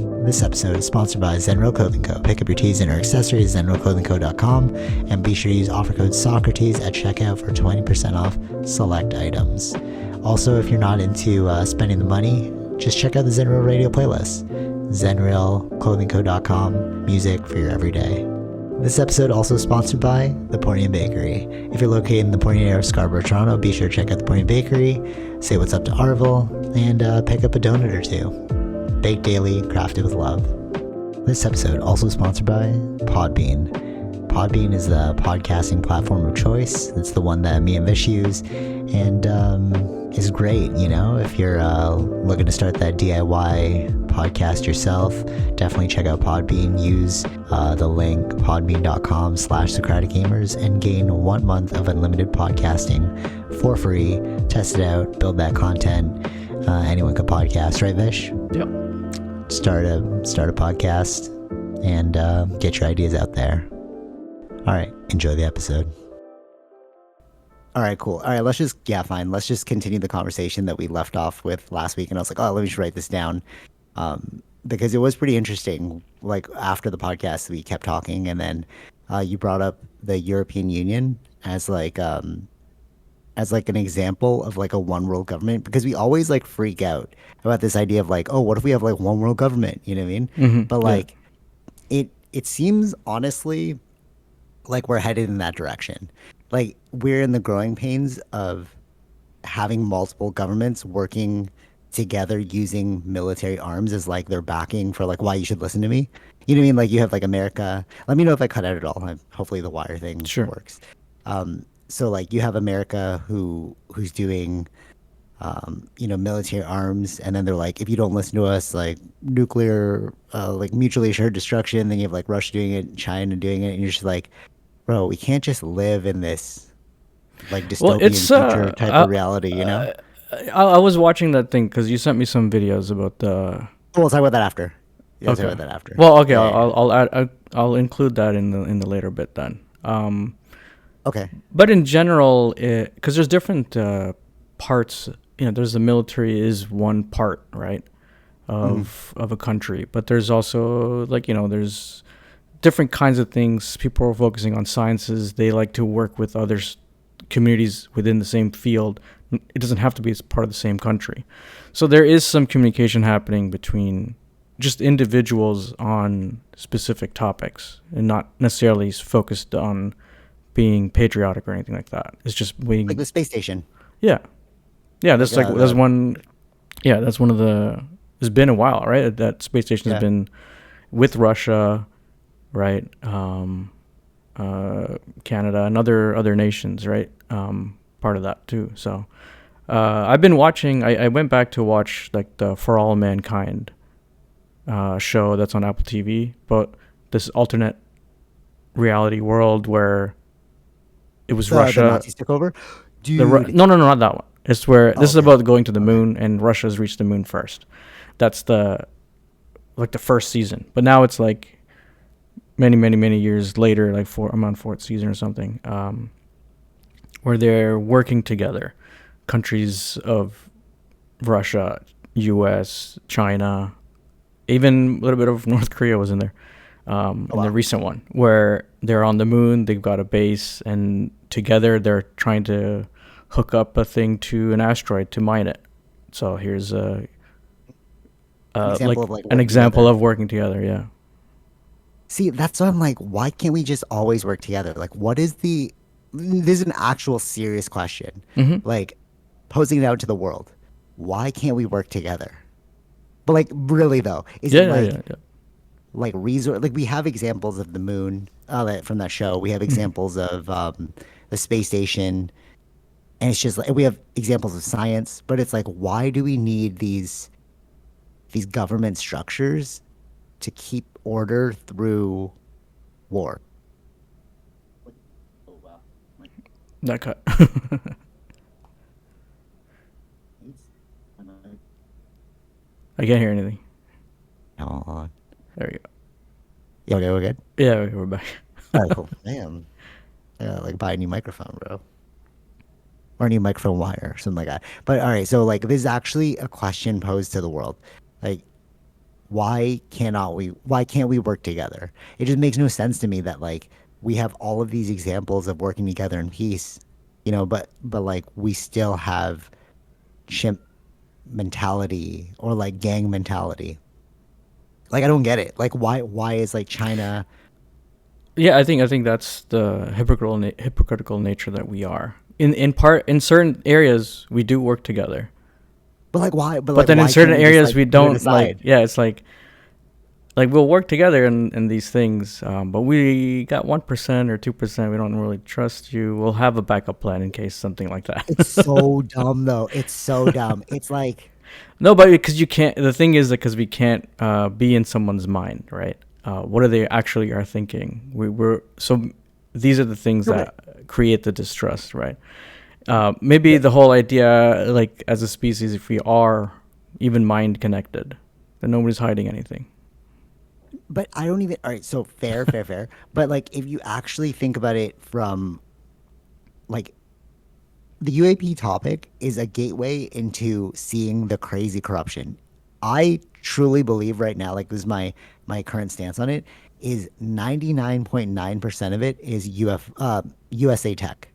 This episode is sponsored by Zenro Clothing Co. Pick up your tees and or accessories at zenroclothingco.com and be sure to use offer code Socrates at checkout for 20% off select items. Also, if you're not into spending the money, just check out the Zenro radio playlist. zenroclothingco.com, music for your everyday. This episode also sponsored by The Pornian Bakery. If you're located in the Pornian area of Scarborough, Toronto, be sure to check out The Pornian Bakery, say what's up to Arville, and pick up a donut or two. Baked daily, crafted with love. This episode also sponsored by Podbean. Podbean is the podcasting platform of choice. It's the one that me and Vish use, and is great, you know, if you're looking to start that DIY podcast yourself. Definitely check out Podbean. Use the link podbean.com/SocraticGamers and gain 1 month of unlimited podcasting for free. Test it out, build that content. Anyone could podcast, right, Vish? Yep. Start a podcast and get your ideas out there. All right, enjoy the episode. All right, cool. All right, let's just continue the conversation that we left off with last week. And I was like, oh, let me just write this down. Because it was pretty interesting. Like after the podcast, we kept talking, and then you brought up the European Union as like an example of like a one world government, because we always like freak out about this idea of like, oh, what if we have like one world government? You know what I mean? Mm-hmm. But like, it seems honestly like we're headed in that direction. Like we're in the growing pains of having multiple governments working together using military arms as like their backing for like why you should listen to me. You know what I mean? Like you have like America. Let me know if I cut out at all. Hopefully the wire thing works. So like you have America who's doing military arms, and then they're like, if you don't listen to us, like nuclear like mutually assured destruction. Then you have like Russia doing it, China doing it, and you're just like, bro, we can't just live in this like dystopian future type of reality, you know? I was watching that thing because you sent me some videos about the. We'll talk about that after. Yeah, okay. Talk about that after. Well, okay, yeah. I'll include that in the later bit then. Okay. But in general, because there's different parts. You know, there's the military is one part, right, of a country. But there's also like there's different kinds of things. People are focusing on sciences. They like to work with other communities within the same field. It doesn't have to be as part of the same country. So there is some communication happening between just individuals on specific topics and not necessarily focused on being patriotic or anything like that. It's just waiting. Like the space station. Yeah. Yeah, that's one. Yeah, that's one of the. It's been a while, right? That space station has been with Russia, right? Canada and other nations, right? Part of that too. So I've been watching. I went back to watch like the For All Mankind show that's on Apple TV, but this alternate reality world where it was Russia. The Nazis took over. No, not that one. It's where this is about going to the moon, and Russia's reached the moon first. That's the first season. But now it's like many years later, like I'm on fourth season or something, where they're working together, countries of Russia, U.S., China, even a little bit of North Korea was in there. In the recent one, where they're on the moon, they've got a base, and together they're trying to hook up a thing to an asteroid to mine it. So here's an example of working together. Yeah. See, that's why I'm like, why can't we just always work together? Like, this is an actual serious question. Mm-hmm. Like, posing it out to the world. Why can't we work together? But like, really though, like resource, like we have examples of the moon from that show. We have examples of the space station, and it's just like we have examples of science. But it's like, why do we need these government structures to keep order through war? Oh wow! That cut. I can't hear anything. Hold on. There we go. Yeah, okay, we're good? Yeah, we're back. Oh, cool. Damn. I gotta like buy a new microphone, bro. Or a new microphone wire, something like that. But all right, so like this is actually a question posed to the world. Like, why can't we work together? It just makes no sense to me that like we have all of these examples of working together in peace, but like we still have chimp mentality or like gang mentality. Like I don't get it. Like why is like China, Yeah, I think that's the hypocritical nature that we are. In part, in certain areas, we do work together, but but like then in why certain can't we just areas like we put it don't. Like, aside? yeah, it's like we'll work together in these things, but we got 1% or 2%. We don't really trust you. We'll have a backup plan in case something like It's that. so dumb though. It's so dumb. It's like No, but because you can't. The thing is that because we can't be in someone's mind, right? What are they actually are thinking? We're so these are the things no, but that create the distrust, right? Maybe but the whole idea, like as a species, if we are even mind connected, then nobody's hiding anything. but I don't even. All right, so fair, fair, fair. But like if you actually think about it from like the UAP topic is a gateway into seeing the crazy corruption. I truly believe right now, like this is my current stance on it, is 99.9% of it is USA tech.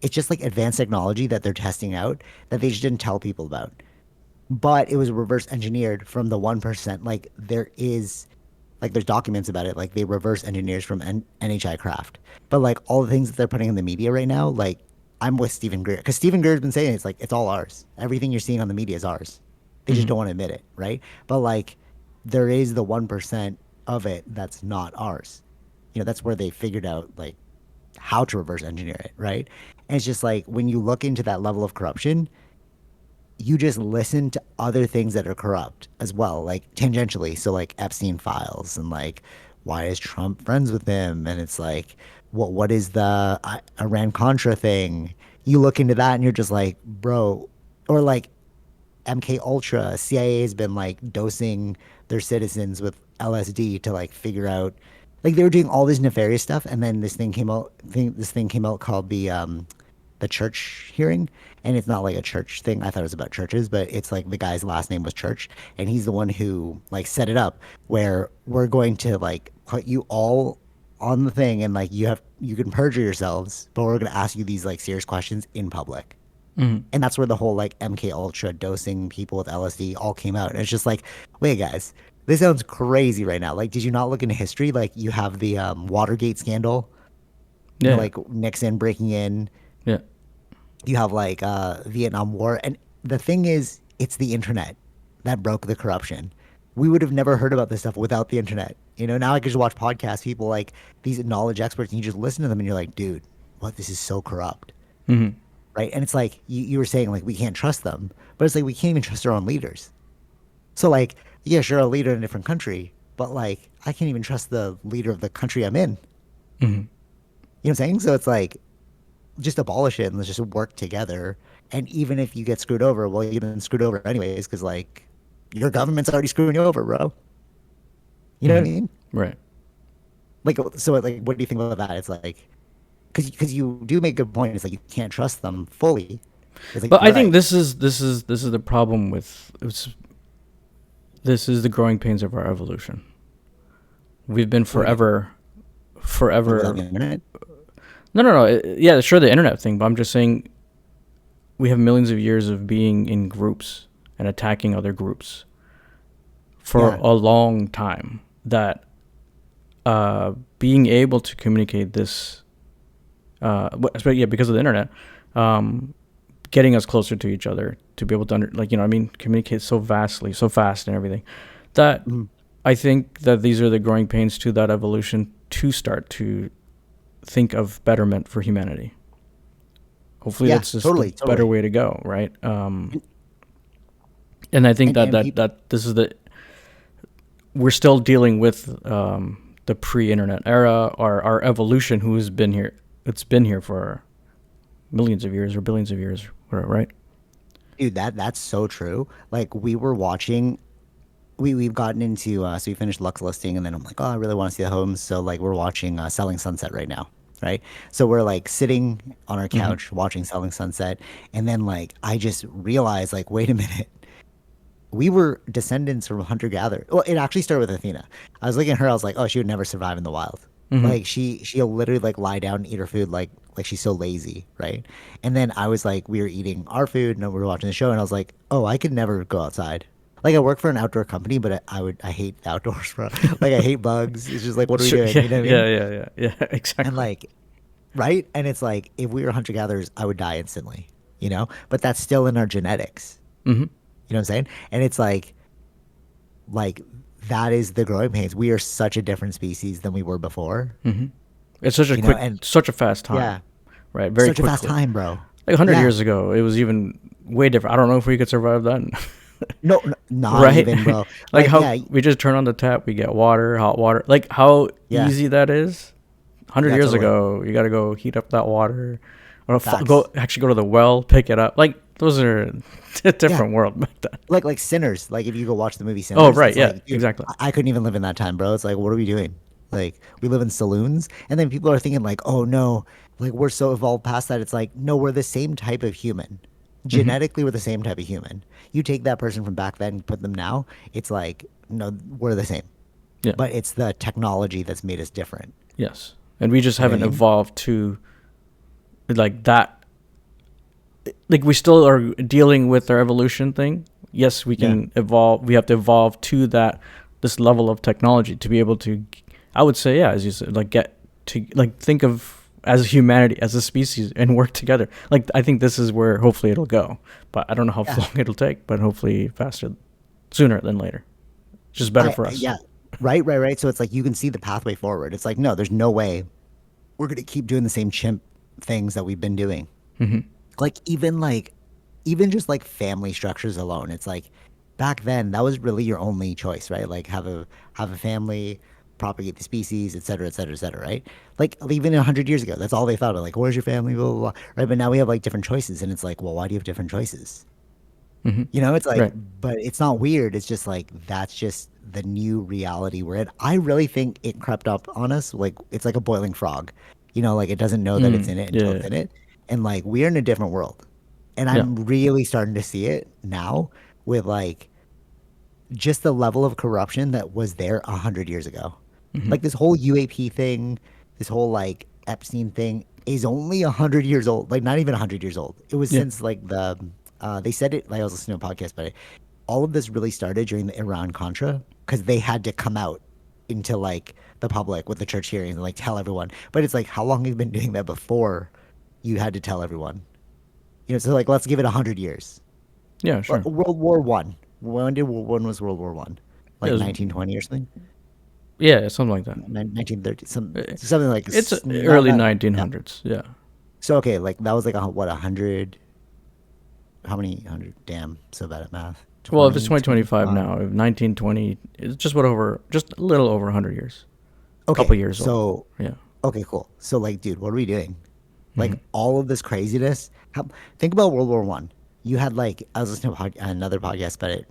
It's just like advanced technology that they're testing out that they just didn't tell people about. But it was reverse engineered from the 1%. There's documents about it. Like they reverse engineers from NHI Craft. But like all the things that they're putting in the media right now, like I'm with Stephen Greer because Stephen Greer's been saying it's like it's all ours. Everything you're seeing on the media is ours. They just Hmm. don't want to admit it, right? But like there is the 1% of it that's not ours. That's where they figured out like how to reverse engineer it, right? And it's just like when you look into that level of corruption, you just listen to other things that are corrupt as well, like tangentially. So like Epstein files and like why is Trump friends with him? And it's like what is the Iran Contra thing? You look into that and you're just like, bro, or like MK Ultra, CIA has been like dosing their citizens with LSD to like figure out like they were doing all this nefarious stuff and then this thing came out called the church hearing, and it's not like a church thing. I thought it was about churches, but it's like the guy's last name was Church, and he's the one who like set it up where we're going to like put you all on the thing and like you can perjure yourselves, but we're going to ask you these like serious questions in public. Hmm. And that's where the whole like MK Ultra dosing people with LSD all came out. And it's just like, wait, guys, this sounds crazy right now. Like, did you not look into history? Like, you have the Watergate scandal, Yeah, like Nixon breaking in. yeah. You have like Vietnam War, and the thing is, it's the internet that broke the corruption. We would have never heard about this stuff without the internet. Now I can just watch podcasts, people like these knowledge experts, and you just listen to them, and you're like, dude, what? This is so corrupt, Hmm. right? And it's like you were saying, like we can't trust them, but it's like we can't even trust our own leaders. So like, yeah, sure, a leader in a different country, but like I can't even trust the leader of the country I'm in. Hmm. You know what I'm saying? So it's like just abolish it and let's just work together. And even if you get screwed over, well, you've been screwed over anyways, because like your government's already screwing you over, bro. You know what Hmm. I mean? Right. Like, so like, what do you think about that? It's like, because you do make a good point. It's like you can't trust them fully. It's like But I you're think right. this is the problem with this is the growing pains of our evolution. We've been What do you mean? Like without forever. the internet? No, no, no. Yeah, sure, the internet thing, but I'm just saying we have millions of years of being in groups and attacking other groups for Yeah. a long time. That being able to communicate this, yeah, because of the internet, um, getting us closer to each other to be able to what I mean, communicate so vastly, so fast, and everything. That Mhm. I think that these are the growing pains to that evolution to start to think of betterment for humanity. Hopefully, Yeah. that's just the Totally. better Totally. way to go, right? And And I think and, that and that people. that this is the we're still dealing with the pre-internet era, or our evolution, who has been here. It's been here for millions of years or billions of years, right? Dude, that's so true. Like we were watching, we've gotten into so we finished Lux listing, and then I'm like, oh, I really want to see the homes. So like we're watching Selling Sunset right now, right? So we're like sitting on our Hmm. couch watching Selling Sunset, and then like I just realized like, wait a minute, we were descendants from hunter gatherer. Well, it actually started with Athena. I was looking at her, I was like, oh, she would never survive in the wild. Mm-hmm. Like she'll literally like lie down and eat her food like she's so lazy, right? And then I was like, we were eating our food and we were watching the show, and I was like, oh, I could never go outside. Like I work for an outdoor company, but I hate the outdoors, bro. Like I hate bugs. It's just like, what are we Sure. doing? Yeah. You know what I Yeah. mean? Yeah. Yeah. Yeah. And Exactly. like, right? And it's like, if we were hunter gatherers, I would die instantly, you know? But that's still in our genetics. Mm-hmm. You know what I'm saying? And it's like that is the growing pains. We are such a different species than we were before, Mm-hmm. It's such a you know? quick, And such a fast time, yeah, right? Very such a fast quickly. time, bro. Like 100 Yeah. years ago, it was even way different. I don't know if we could survive then. No, not Right? even, bro. Like Like, how yeah, we just turn on the tap, we get water, hot water. Like how yeah, easy that is. 100 yeah, years totally. ago, you got to go heat up that water, or Facts. go actually go to the well, pick it up. Like those are a Yeah. different world back then. Like Sinners. Like if you go watch the movie Oh, Sinners, right, it's yeah, like, dude, exactly. I couldn't even live in that time, bro. It's like, what are we doing? Like we live in saloons, and then people are thinking like, oh no, like we're so evolved past that. It's like, no, we're the same type of human. Hmm. Genetically, we're the same type of human. You take that person from back then and put them now, it's like, no, we're the same. Yeah, But it's the technology that's made us different. yes, and we just You know what haven't I mean? evolved to like that. Like we still are dealing with our evolution thing. Yes, we Yeah. can evolve. We have to evolve to that this level of technology to be able to. I would say, yeah, as you said, like get to like think of as humanity as a species and work together. Like I think this is where hopefully it'll go, but I don't know how Yeah. long it'll take. But hopefully faster, sooner than later. Just better for us. Yeah. Right, right, right. So it's like you can see the pathway forward. It's like, no, there's no way we're gonna keep doing the same chimp things that we've been doing. Hmm. Like even just like family structures alone, it's like back then that was really your only choice, right? Like have a family, propagate the species, et cetera, et cetera, et cetera, right? Like even 100 years ago, that's all they thought about. Like, where's your family, blah, blah, blah, right? But now we have like different choices, and it's like, well, why do you have different choices? Hmm. You know, it's like, Right. but it's not weird. It's just like that's just the new reality we're in. I really think it crept up on us. Like it's like a boiling frog. You know, like it doesn't know that it's Mm. in it Yeah. until Yeah. it's in it. And like we're in a different world. And Yeah. I'm really starting to see it now with like just the level of corruption that was there 100 years ago. Hmm. Like this whole UAP thing, this whole like Epstein thing is only 100 years old. Like not even 100 years old. It was Yeah. since like they said it. Like I was listening to a podcast, but all of this really started during the Iran Contra because they had to come out into like the public with the church hearings and like tell everyone. But it's like how long have you been doing that before you had to tell everyone? You know, so like let's give it 100 years. Yeah. Sure. World War One. When did when was World War One? Yeah. Like 1920 or something? Yeah. Something like that. 1930, Eh, something like It's not early not yeah. 1900s. Yeah. So okay, like that was like what 100? How many hundred? Damn, so bad at math. Well, if it's 20, 2025 25. now, if 1920, it's just what over, just a little over 100 years, a couple Okay, years old. so Yeah. okay, cool. So like, dude, what are we doing? Hmm. Like all of this craziness. Think about World War One. You had like I was listening to another podcast about it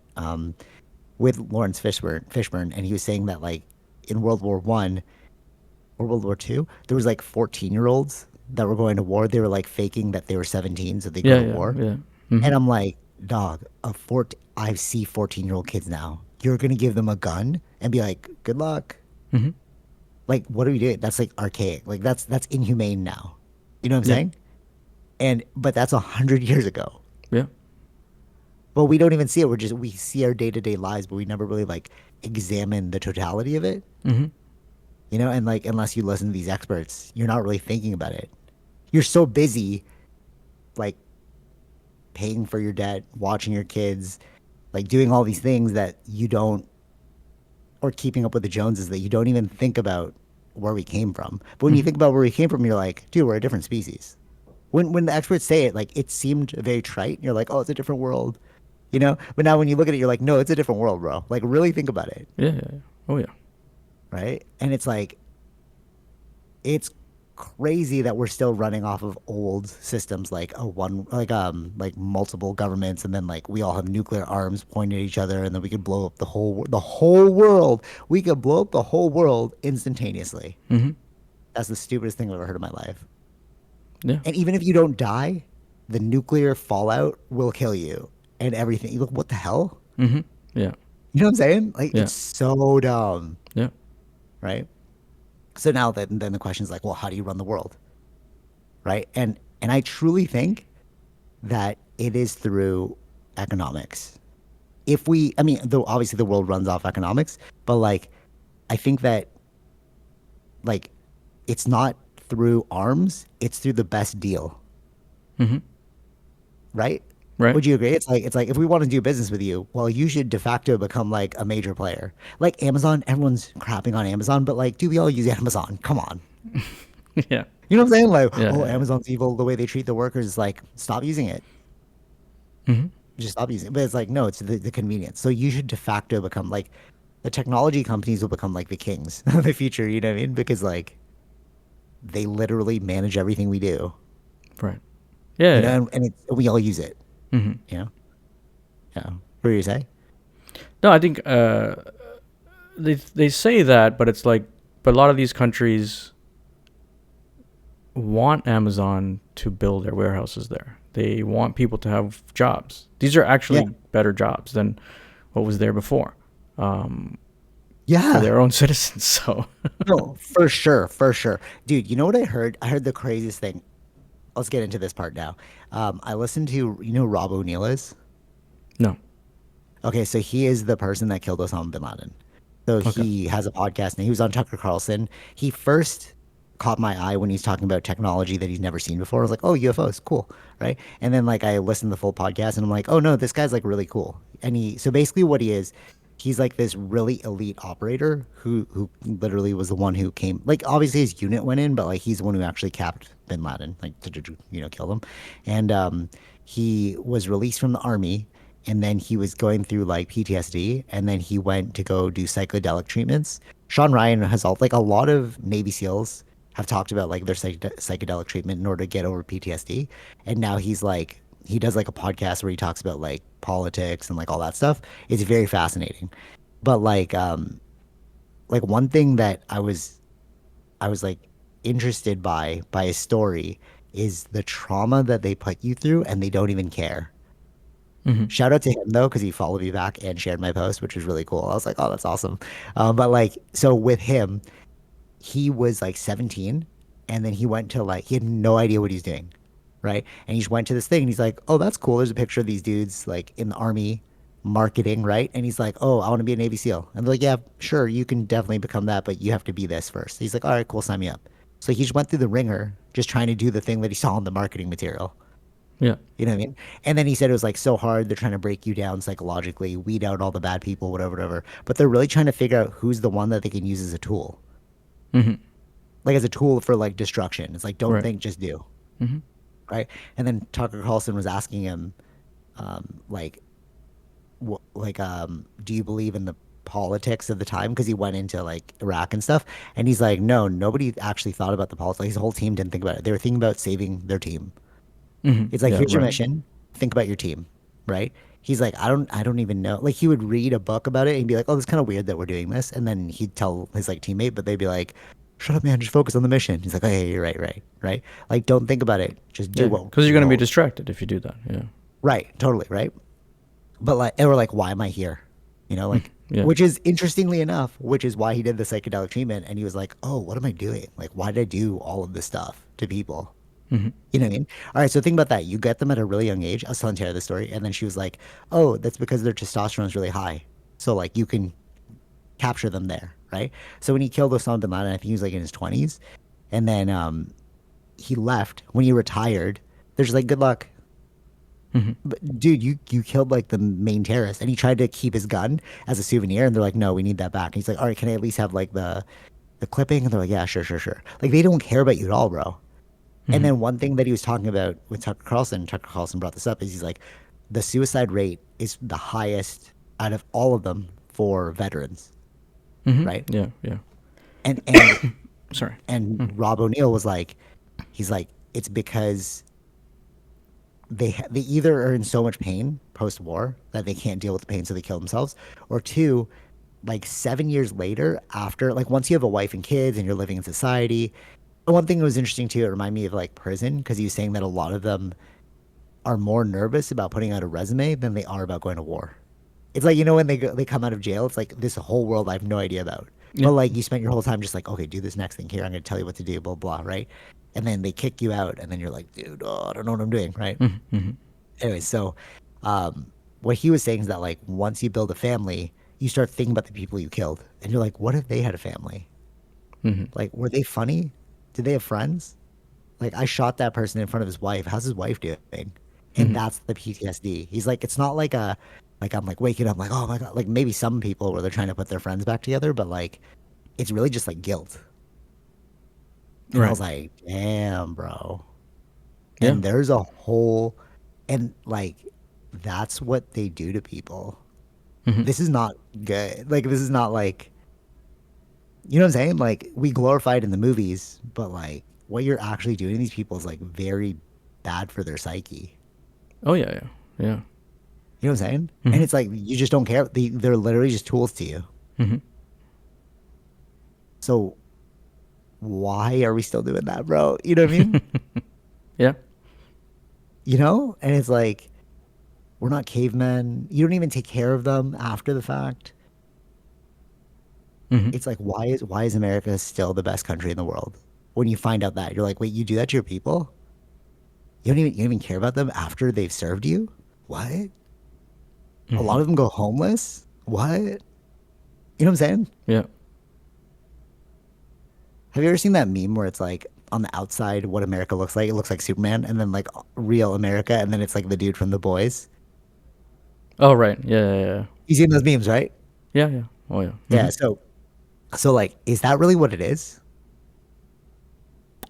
with Lawrence Fishburne, and he was saying that like in World War One or World War Two, there was like 14-year-olds that were going to war. They were like faking that they were 17 so they go Yeah. to Yeah. war. Yeah. Hmm. And I'm like, dog, I see 14-year-old kids now. You're gonna give them a gun and be like, good luck. Hmm. Like, what are we doing? That's like archaic. Like that's inhumane now. You know what I'm Yeah. saying? And but that's 100 years ago. Yeah. But we don't even see it. We see our day-to-day lives, but we never really like examine the totality of it. Hmm. You know, and like unless you listen to these experts, you're not really thinking about it. You're so busy like paying for your debt, watching your kids, like doing all these things that you don't, or keeping up with the Joneses that you don't even think about where we came from. But when you Hmm. think about where we came from, you're like, dude, we're a different species. When the experts say it, like it seemed very trite. You're like, oh, it's a different world, you know. But now when you look at it, you're like, no, it's a different world, bro. Like really think about it, Yeah. Yeah. Yeah. Oh yeah. right? And it's like it's crazy that we're still running off of old systems like a one like multiple governments, and then like we all have nuclear arms pointed at each other, and then we could blow up the whole world. We could blow up the whole world instantaneously. Hmm. That's the stupidest thing I've ever heard in my life. Yeah. And even if you don't die, the nuclear fallout will kill you and everything. You look, what the hell? Hmm. Yeah. You know what I'm saying? Like Yeah. it's so dumb, Yeah. right? So now then the question is like, well, how do you run the world, right? And I truly think that it is through economics. If we, I mean, though obviously the world runs off economics, but like I think that like it's not through arms, it's through the best deal, Mm-hmm. right? Right. Would you agree? It's like if we want to do business with you, well, you should de facto become like a major player. Like Amazon, everyone's crapping on Amazon, but like, do we all use Amazon? Come on. Yeah. You know what I'm saying? Like, Yeah. oh, Yeah. Amazon's evil, the way they treat the workers is like, stop using it. Mm-hmm. Just stop using it. But it's like, no, it's the convenience. So you should de facto become like the technology companies will become like the kings of the future, you know what I mean? Because like they literally manage everything we do, Right. Yeah. you know, Yeah. and we all use it, Mm-hmm. you know? Yeah. What do you say? No, I think they say that, but it's like, but a lot of these countries want Amazon to build their warehouses there. They want people to have jobs. These are Yeah. actually better jobs than what was there before, for Yeah. their own citizens. So, No, for sure. For sure. Dude, you know what I heard? I heard the craziest thing. Let's get into this part now. I listened to, you know, who Rob O'Neill is? no. Okay, so he is the person that killed Osama bin Laden. So Okay. he has a podcast and he was on Tucker Carlson. He first caught my eye when he's talking about technology that he's never seen before. I was like, oh, UFOs, cool, right? And then like I listened to the full podcast and I'm like, oh no, this guy's like really cool. And he so basically what he is, he's like this really elite operator who literally was the one who came like obviously his unit went in, but like he's the one who actually capped bin Laden, like to you know kill him. And he was released from the army and then he was going through like PTSD, and then he went to go do psychedelic treatments. Sean Ryan has all like a lot of Navy SEALs have talked about like their psychedelic treatment in order to get over PTSD, and now he's like he does like a podcast where he talks about like politics and like all that stuff. It's very fascinating, but like one thing that I was like interested by his story is the trauma that they put you through and they don't even care. Mm-hmm. Shout out to him though, because he followed me back and shared my post, which was really cool. I was like, oh, that's awesome. But like, so with him, he was like 17, and then he went to like, he had no idea what he's doing, right? And he just went to this thing, and he's like, oh, that's cool. There's a picture of these dudes like in the army marketing, right? And he's like, oh, I want to be a Navy SEAL. And they're like, yeah, sure, you can definitely become that, but you have to be this first. He's like, all right, cool, sign me up. So he just went through the ringer, just trying to do the thing that he saw in the marketing material. Yeah. You know what I mean? And then he said it was like so hard. They're trying to break you down psychologically, weed out all the bad people, whatever, whatever. But they're really trying to figure out who's the one that they can use as a tool, Mm-hmm. like as a tool for like destruction. It's like, don't Right. think, just do. Mm-hmm. Right. And then Tucker Carlson was asking him, like, do you believe in the politics of the time? Because he went into like Iraq and stuff. And he's like, no, nobody actually thought about the politics. Like, his whole team didn't think about it. They were thinking about saving their team. Mm-hmm. It's like, Yeah. here's your Right. mission. Think about your team, right? He's like, I don't even know. Like he would read a book about it and be like, oh, it's kind of weird that we're doing this. And then he'd tell his like teammate, but they'd be like, shut up, man, just focus on the mission. He's like, oh, yeah, you're right, right, right. Like, don't think about it. Just do Yeah. what, Because you're gonna be well, distracted if you do that. Yeah. right, totally, right. But like, or like, why am I here? You know, like, Yeah. which is interestingly enough, which is why he did the psychedelic treatment. And he was like, oh, what am I doing? Like, why did I do all of this stuff to people? Mm-hmm. You know what I mean? All right, so think about that. You get them at a really young age. I was telling Tara the story, and then she was like, "Oh, that's because their testosterone is really high. So like you can capture them there, right?" So when he killed Osama bin Laden, I think he was like in his 20s, and then he left. When he retired, they're just like, "Good luck." Mm-hmm. But dude, you killed like the main terrorist, and he tried to keep his gun as a souvenir, and they're like, "No, we need that back." And he's like, "All right, can I at least have like the clipping?" And they're like, "Yeah, sure, sure, sure." Like they don't care about you at all, bro. And Mm-hmm. then one thing that he was talking about with Tucker Carlson brought this up, is he's like, the suicide rate is the highest out of all of them for veterans, Mm-hmm. right? Yeah. Yeah. And and Sorry. and Rob O'Neill was like, he's like, it's because they either are in so much pain post war that they can't deal with the pain, so they kill themselves, or two, like 7 years later, after like once you have a wife and kids and you're living in society. One thing that was interesting too, it reminded me of like prison, because he was saying that a lot of them are more nervous about putting out a resume than they are about going to war. It's like, when they come out of jail, it's like this whole world I have no idea about. Yeah. But like you spent your whole time just like, okay, do this next thing here. I'm gonna tell you what to do, blah blah, right? And then they kick you out, and then you're like, dude, oh, I don't know what I'm doing, right? Mm-hmm. Anyway, so what he was saying is that like once you build a family, you start thinking about the people you killed, and you're like, what if they had a family? Mm-hmm. Like, were they funny? Did they have friends? Like, I shot that person in front of his wife. How's his wife doing? And Mm-hmm. that's the PTSD. He's like, it's not like like I'm like waking up like, oh my God. Like maybe some people where they're trying to put their friends back together, but like, it's really just like guilt. And I Right. was like, damn, bro. Yeah. And there's a whole, and like, that's what they do to people. Mm-hmm. This is not good. Like, this is not like, you know what I'm saying? Like, we glorify it in the movies, but like, what you're actually doing to these people is like very bad for their psyche. Oh yeah, yeah, yeah. You know what I'm saying? And Mm-hmm. it's like, you just don't care. They're literally just tools to you. Mm-hmm. So, why are we still doing that, bro? You know what I mean? Yeah. And it's like, we're not cavemen. You don't even take care of them after the fact. Mm-hmm. It's like, why is America still the best country in the world? When you find out that, you're like, wait, you do that to your people? You don't even care about them after they've served you? What? A Mm-hmm. lot of them go homeless? What? You know what I'm saying? Yeah. Have you ever seen that meme where it's like on the outside what America looks like? It looks like Superman, and then like real America, and then it's like the dude from The Boys. Oh right. Yeah. Yeah. Yeah. You seen those memes, right? Yeah. Yeah. Oh yeah. Mm-hmm. Yeah. So like, is that really what it is?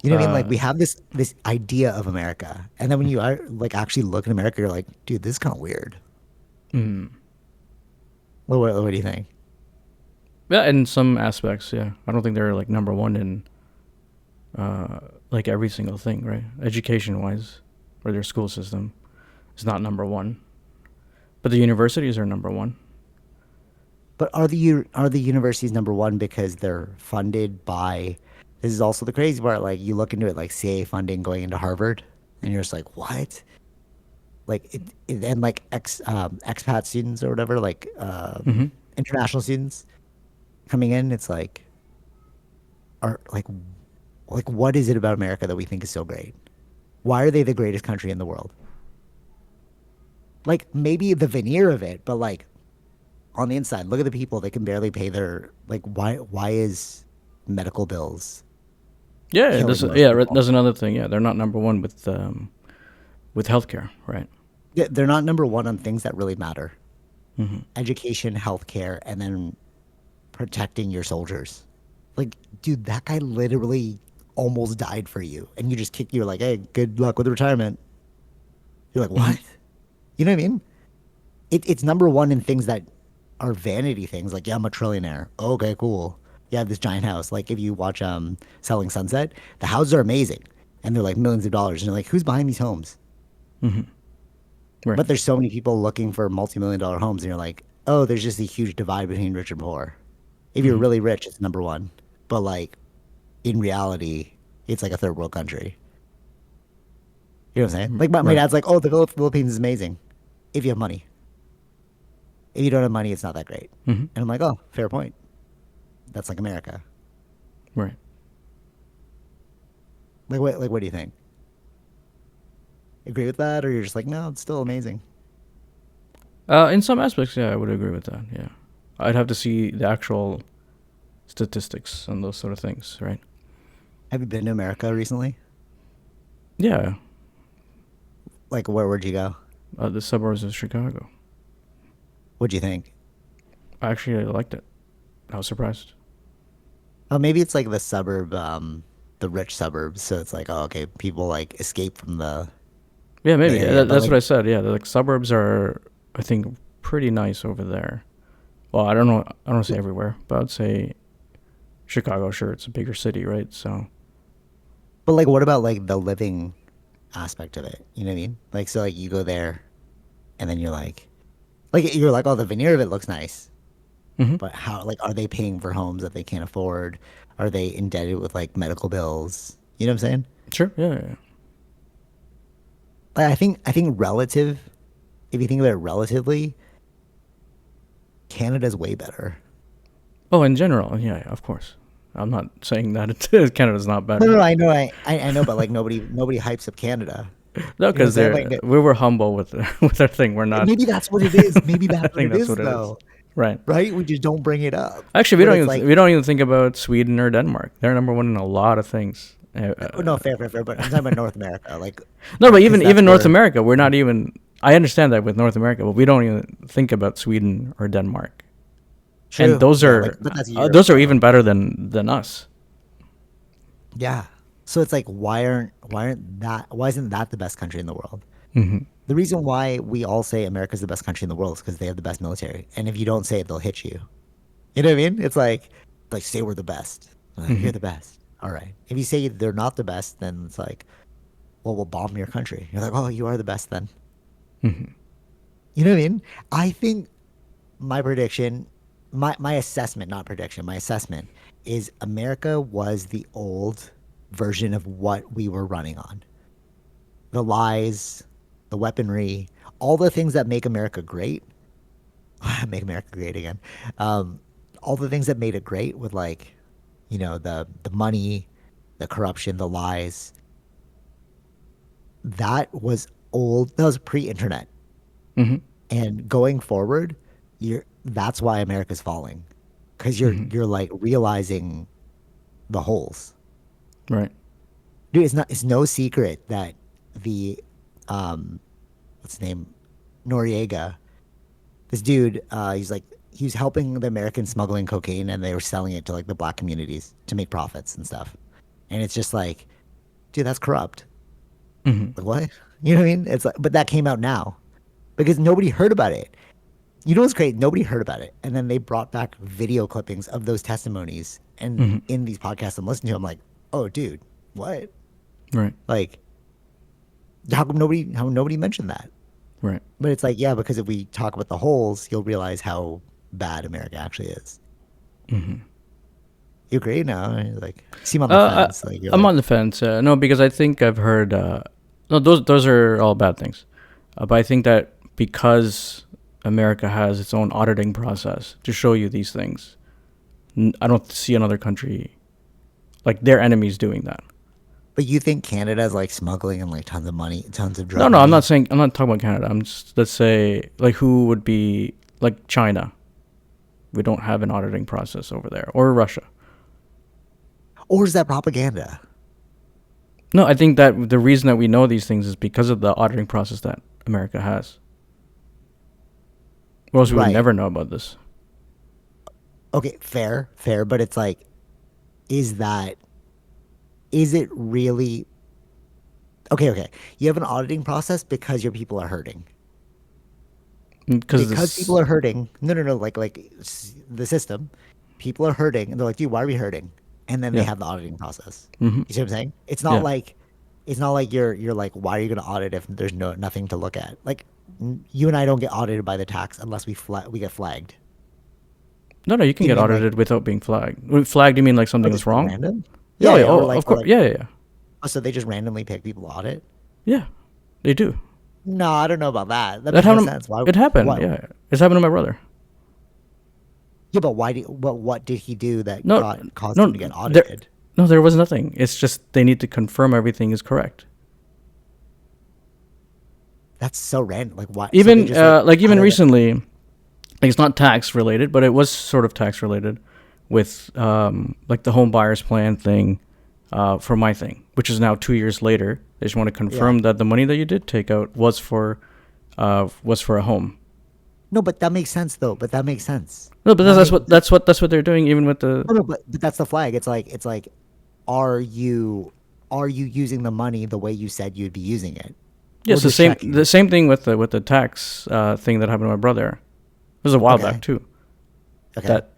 You know what I mean? Like Uh. we have this idea of America, and then when you are like actually look at America, you're like, dude, this is kind of weird. Mm. What do you think? Yeah. In some aspects, yeah. I don't think they're like number one in uh like every single thing, right? Education wise, or their school system is not number one, but the universities are number one. But are the universities number one because they're funded by? This is also the crazy part. Like you look into it, like CA funding going into Harvard, and you're just like, what? Like and like expat students or whatever, like Mm-hmm. international students coming in. It's like, are like what is it about America that we think is so great? Why are they the greatest country in the world? Like maybe the veneer of it, but like on the inside, look at the people. They can barely pay their like. Why is medical bills Yeah. killing most Yeah. people? That's another thing. Yeah, they're not number one with healthcare, right? They're not number one on things that really matter: Mm-hmm. education, healthcare, and then protecting your soldiers. Like, dude, that guy literally almost died for you, and you just kick. You're like, hey, good luck with retirement. You're like, Mm-hmm. what? You know what I mean? It's number one in things that are vanity things. Like, yeah, I'm a trillionaire. Okay, cool. You have this giant house. Like, if you watch Selling Sunset, the houses are amazing, and they're like millions of dollars. And you're like, who's buying these homes? Mm-hmm. Right. But there's so many people looking for multi-million dollar homes, and you're like, oh, there's just a huge divide between rich and poor. If you're Mm-hmm. really rich, it's number one. But like in reality, it's like a third world country. You know what I'm saying? Like my Right. dad's like, oh, the Philippines is amazing if you have money. If you don't have money, it's not that great. Mm-hmm. And I'm like, oh, fair point. That's like America. Right. What do you think? Agree with that, or you're just like, no, it's still amazing. In some aspects, yeah, I would agree with that. Yeah, I'd have to see the actual statistics and those sort of things, right? Have you been to America recently? Yeah, Like, where'd you go? the suburbs of Chicago. What'd you think? I actually liked it. I was surprised. Oh, maybe it's like the rich suburbs. So it's like, oh, okay, people like escape from Yeah, the maybe. area, but That's like, what I said. Yeah, the like, suburbs are, I think, pretty nice over there. Well, I don't know. I don't say everywhere, but I'd say Chicago. Sure, it's a bigger city, right? So. but like, what about like the living aspect of it? You know what I mean? Like, so like you go there, and then you're like, oh, the veneer of it looks nice, Hmm. but how? Like, are they paying for homes that they can't afford? Are they indebted with like medical bills? You know what I'm saying? Sure. Yeah. Yeah. Like, I think relative, if you think about it relatively, Canada's way better. Oh, in general, yeah, of course. I'm not saying that Canada's not No, no, better. no, I know, I know, but like nobody hypes up Canada. No, You know what I'm because saying? Like we were humble with with our thing. We're not. maybe that's what it is. Maybe I that's what think it that's is, what it is. though. Right. Right? We just don't bring it up. Actually, But it's like, we don't even think about Sweden or Denmark. They're number one in a lot of things. oh, no, fair, fair, fair. But I'm talking about North America, like, No, but because that's even North where America, we're not even. I understand that with North America, but we don't even think about Sweden or Denmark, and true. Yeah, like, but that's Europe, those are even though. better than us. Yeah. So it's like, why isn't that the best country in the world? Hmm. The reason why we all say America's the best country in the world is because they have the best military. And if you don't say it, they'll hit you. You know what I mean? It's like say we're the best. Like, you're Hmm. the best. All right. If you say they're not the best, then it's like, well, we'll bomb your country. You're like, oh, you are the best then. Hmm. You know what I mean? I think my prediction, my assessment, not prediction, my assessment is America was the old version of what we were running on. The lies, the weaponry, all the things that make America great. Make America great again. Um, all the things that made it great with like, the money, the corruption, the lies. That was old. That was pre-internet. Hmm. And going forward, that's why America's falling. Because Hmm. you're like realizing the holes. Right. Dude, it's no secret that the um what's his name? Noriega, this dude, he was helping the Americans smuggling cocaine and they were selling it to like the black communities to make profits and stuff. And it's just like, dude, that's corrupt. Hmm. Like what? You know what I mean? It's like, but that came out now because nobody heard about it. You know what's great? Nobody heard about it. And then they brought back video clippings of those testimonies. And Hmm. in these podcasts I'm listening to, I'm like, oh, dude, what? Right. Like, how nobody mentioned that? Right. But it's like, yeah, because if we talk about the holes, you'll realize how bad America actually is. Hmm. You agree? No, like, seem on the fence. Like, you're I'm like, on the fence. No, because I think I've heard. No, those are all bad things. But I think that because America has its own auditing process to show you these things, I don't see another country like their enemies doing that. but you think Canada's like smuggling and like tons of money, tons of No, drug no, money, I'm not talking about Canada. I'm just let's say like who would be like China. We don't have an auditing process over there, or Russia. or is that propaganda? No, I think that the reason that we know these things is because of the auditing process that America has. Or else we would Right. never know about this. Okay, fair, fair. But it's like, is that, is it really, okay, okay. You have an auditing process because your people are hurting. Because Because people this. are hurting. No, no, no. The system, people are hurting, and they're like, dude, why are we hurting? And then they Yeah. have the auditing process. Hmm. You see what I'm saying? Yeah. It's not like you're like, why are you going to audit if there's nothing to look at? Like, you and I don't get audited by the tax unless we get flagged. No, no, you can You know get what I mean? Like, audited without being flagged. Flagged, you mean like or something is just wrong? random. Yeah, Yeah, yeah, yeah. oh, of Or course. Yeah, yeah, yeah. oh, so they just randomly pick people to audit. Yeah, they do. No, I don't know about that. That That makes no happened. sense. Why? It happened. What? Yeah, it's happened to my brother. Yeah, but why? What did he do that No, got caused him no, to get there, audited? no, there was nothing. It's just they need to confirm everything is correct. That's so random. Like, why? So they Even just like like out even of the recently, like it's not tax related, but it was sort of tax related, with like the home buyers plan thing, for my thing, which is now 2 years later. They just want to yeah. confirm that the money that you did take out was for a home. No, but that makes sense though. But that makes sense. No, but That that's make what that's what they're doing even with the. no, no, but that's the flag. It's like, are you using the money the way you said you'd be using it? We're Yes, just checking. the same thing with the tax thing that happened to my brother. It was a while back Okay. too. Okay. That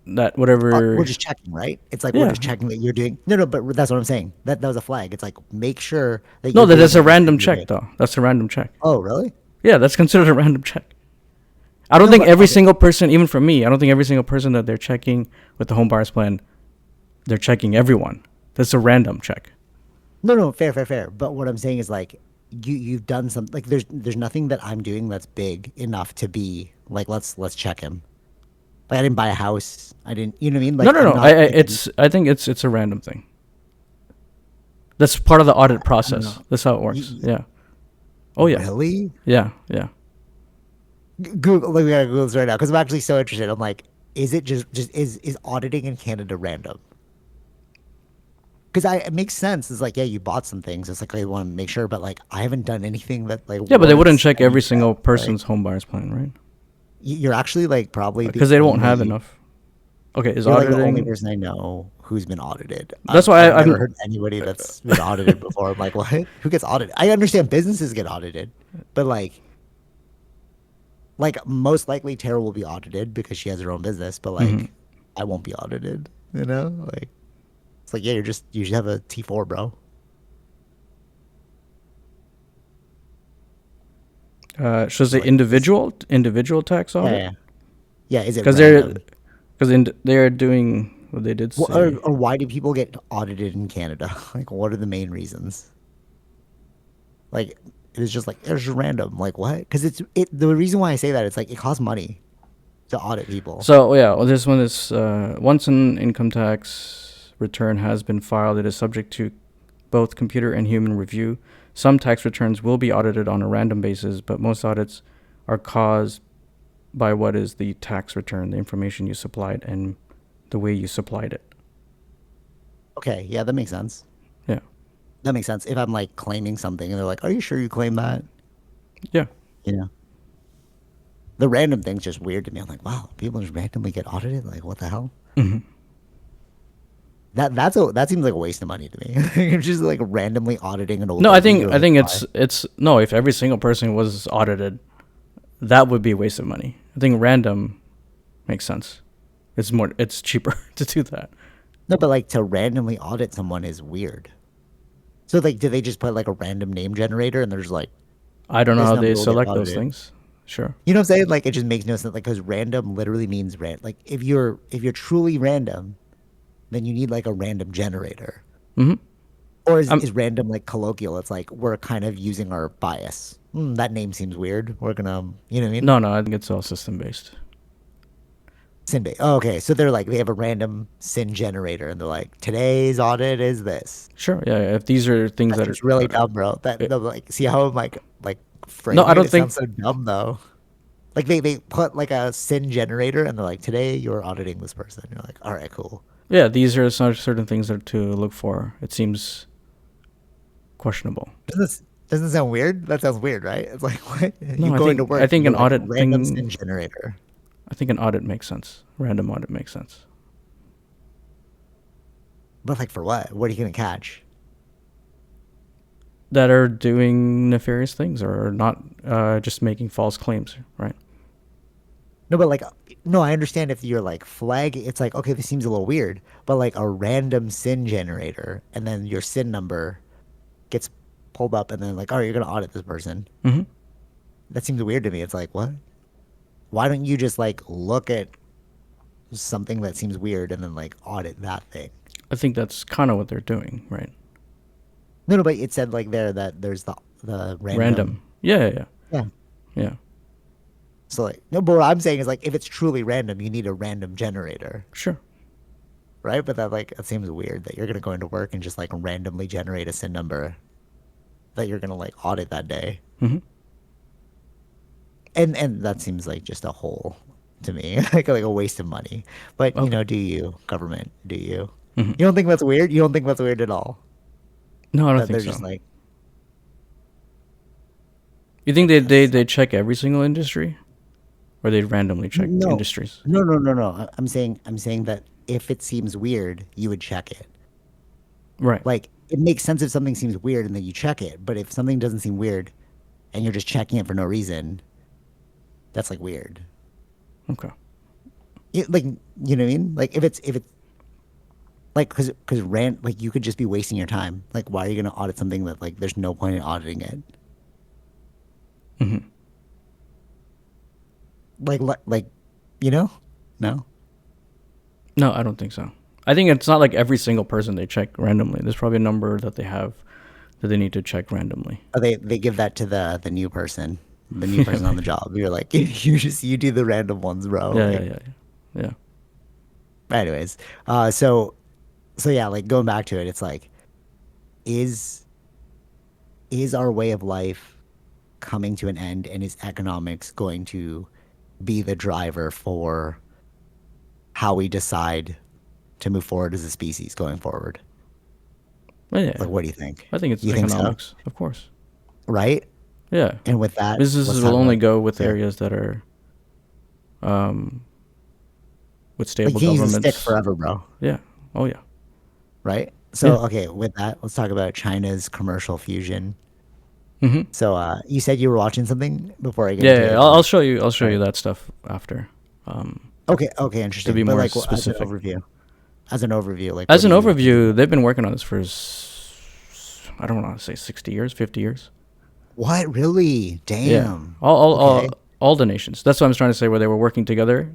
that We're whatever. just checking, right? It's like we're Yeah. just checking that you're doing. No, no, but that's what I'm saying. That was a flag. It's like make sure that No, you're doing that's a what you said random you were doing. check though. That's a random check. Oh, really? Yeah, that's considered a random check. I don't No, think but every okay. single person, even for me, I don't think every single person that they're checking with the home buyers plan, they're checking everyone. That's a random check. No, no, fair, fair, fair. But what I'm saying is like you've done some like there's nothing that I'm doing that's big enough to be like let's check him. Like I didn't buy a house. I didn't, you know what I mean? No, Like no, I'm no. not like I think it's a random thing. That's part of the audit I don't know. process. That's how it You, works. you- Yeah. Oh yeah. really? Yeah. Yeah. Google, like, we gotta Google this right now because I'm actually so interested. I'm like, is it just is auditing in Canada random? Because I it makes sense. It's like, yeah, you bought some things. It's like I want to make sure, but like I haven't done anything that like Yeah, but they wouldn't warrants check any every check. single Like person's home buyer's plan, right? you're actually like probably the Because they won't have only enough. Okay, is you're like the only auditing? person I know who's been audited. That's why I've never I'm. heard anybody that's been audited before. I'm like, what? Who gets audited? I understand businesses get audited, but like most likely Tara will be audited because she has her own business, but Mhm. like I won't be audited. You know, like it's like yeah, you should have a T4, bro. Should I say Like this, individual tax yeah, audit? yeah, yeah. Is it Because random? they're doing what they did say. Or why do people get audited in Canada? Like, what are the main reasons? Like, it's just like it's just random. Like, what? Because it. The reason why I say that it's like it costs money to audit people. So yeah, well, this one is once an income tax return has been filed, it is subject to both computer and human review. Some tax returns will be audited on a random basis, but most audits are caused by what is the tax return, the information you supplied, and the way you supplied it. Okay, yeah, that makes sense. Yeah, That makes sense. If I'm like claiming something and they're like, "Are you sure you claim that?" yeah. You know, the random thing's just weird to me. I'm like, wow, people just randomly get audited. Like, what the hell? Hmm. That seems like a waste of money to me. You're just like randomly auditing an old No, lady. You're I like, think why? it's no. If every single person was audited, that would be a waste of money. I think random makes sense. It's cheaper to do that. No, but like to randomly audit someone is weird. So like, do they just put like a random name generator and there's like I don't know this how number they will get select those audited? things. Sure. You know what I'm saying? Like it just makes no sense. Like because random literally means Like if you're truly random, then you need like a random generator. Hmm. Or Um, is random like colloquial? It's like we're kind of using our bias. That name seems weird. We're gonna, you know what I mean? no, no, I think it's all system based. Sin base. Oh, okay. So they're like they have a random sin generator, and they're like today's audit is this. Sure. Yeah, yeah. If these are things That's that are, just really dumb, bro. That it, no, like see how I'm like no, I framing it? don't It think. sounds so dumb though. Like they put like a sin generator, and they're like today you're auditing this person. You're like, all right, cool. Yeah, these are certain things that to look for. It seems questionable. Doesn't sound weird? That sounds weird, right? It's like what you No, go into I work and think you're an like audit random sin thing. generator. I think an audit makes sense. Random audit makes sense. But like for what? What are you gonna catch? That are doing nefarious things or are not just making false claims, right? No, but like, no, I understand if you're like flag, it's like, okay, this seems a little weird, but like a random sin generator and then your sin number gets pulled up and then like, all right, you're going to audit this person. Hmm. That seems weird to me. It's like, what? Why don't you just like look at something that seems weird and then like audit that thing? I think that's kind of what they're doing, right? No, no, but it said like there that there's the random. Random. Yeah, yeah, Yeah. yeah. Yeah. So like, no, but what I'm saying is like, if it's truly random, you need a random generator. Sure. Right? But that like it seems weird that you're gonna go into work and just like randomly generate a SIN number that you're gonna like audit that day. Hmm. And that seems like just a hole to me. Like a waste of money. But you Okay. know, do you, government, do you? Hmm. You don't think that's weird? You don't think that's weird at all? No, I don't That think they're so. just like You think that's they check every single industry, or they randomly check no. industries? No. I'm saying that if it seems weird, you would check it. Right. Like it makes sense if something seems weird and then you check it. But if something doesn't seem weird and you're just checking it for no reason, that's like weird. Okay. Like you know what I mean? Like if it's like because rant like you could just be wasting your time. Like why are you gonna audit something that like there's no point in auditing it? Hmm. Like you know? No. No, I don't think so. I think it's not like every single person they check randomly. There's probably a number that they have that they need to check randomly. Oh, they give that to the new person Yeah, on the job. You're like you do the random ones, bro. yeah, yeah, Like yeah. Yeah. Anyways, so yeah, like going back to it, it's like, is is our way of life coming to an end, and is economics going to be the driver for how we decide to move forward as a species going forward? But yeah, Like, what do you think? I think it's You think so? economics, of course. Right? Yeah. And with that, let's Businesses will talk only about, go with yeah. areas that are um, with Like, you stable can't use a stick governments. forever, bro. Yeah. Oh yeah. Right? So, Yeah. okay, with that, let's talk about China's commercial fusion. Hmm. So, you said you were watching something before I get Yeah, into yeah, it, yeah. because I'll like, show you. I'll show all you right. that stuff after. Um, Okay, okay, to interesting. be But more like, as an specific. overview, like, As what an do you think overview, about? they've been working on this for I don't want to say 60 years, 50 years. What, really? Yeah. Damn. All Okay, all the nations. That's what I was trying to say. Where they were working together,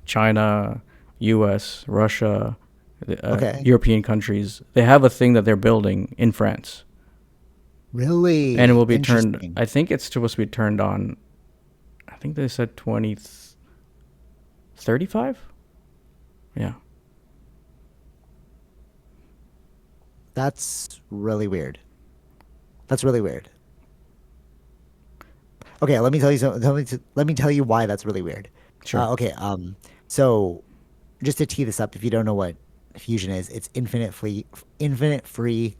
China, U.S., Russia, okay. European countries. They have a thing that they're building in France, and it Really will be turned. interesting. I think it's supposed to be turned on. I think they said 2035. Yeah. That's really weird. That's really weird. Okay, let me tell you something. Let me tell you why that's really weird. Sure. Okay, so just to tee this up, if you don't know what fusion is, it's infinite free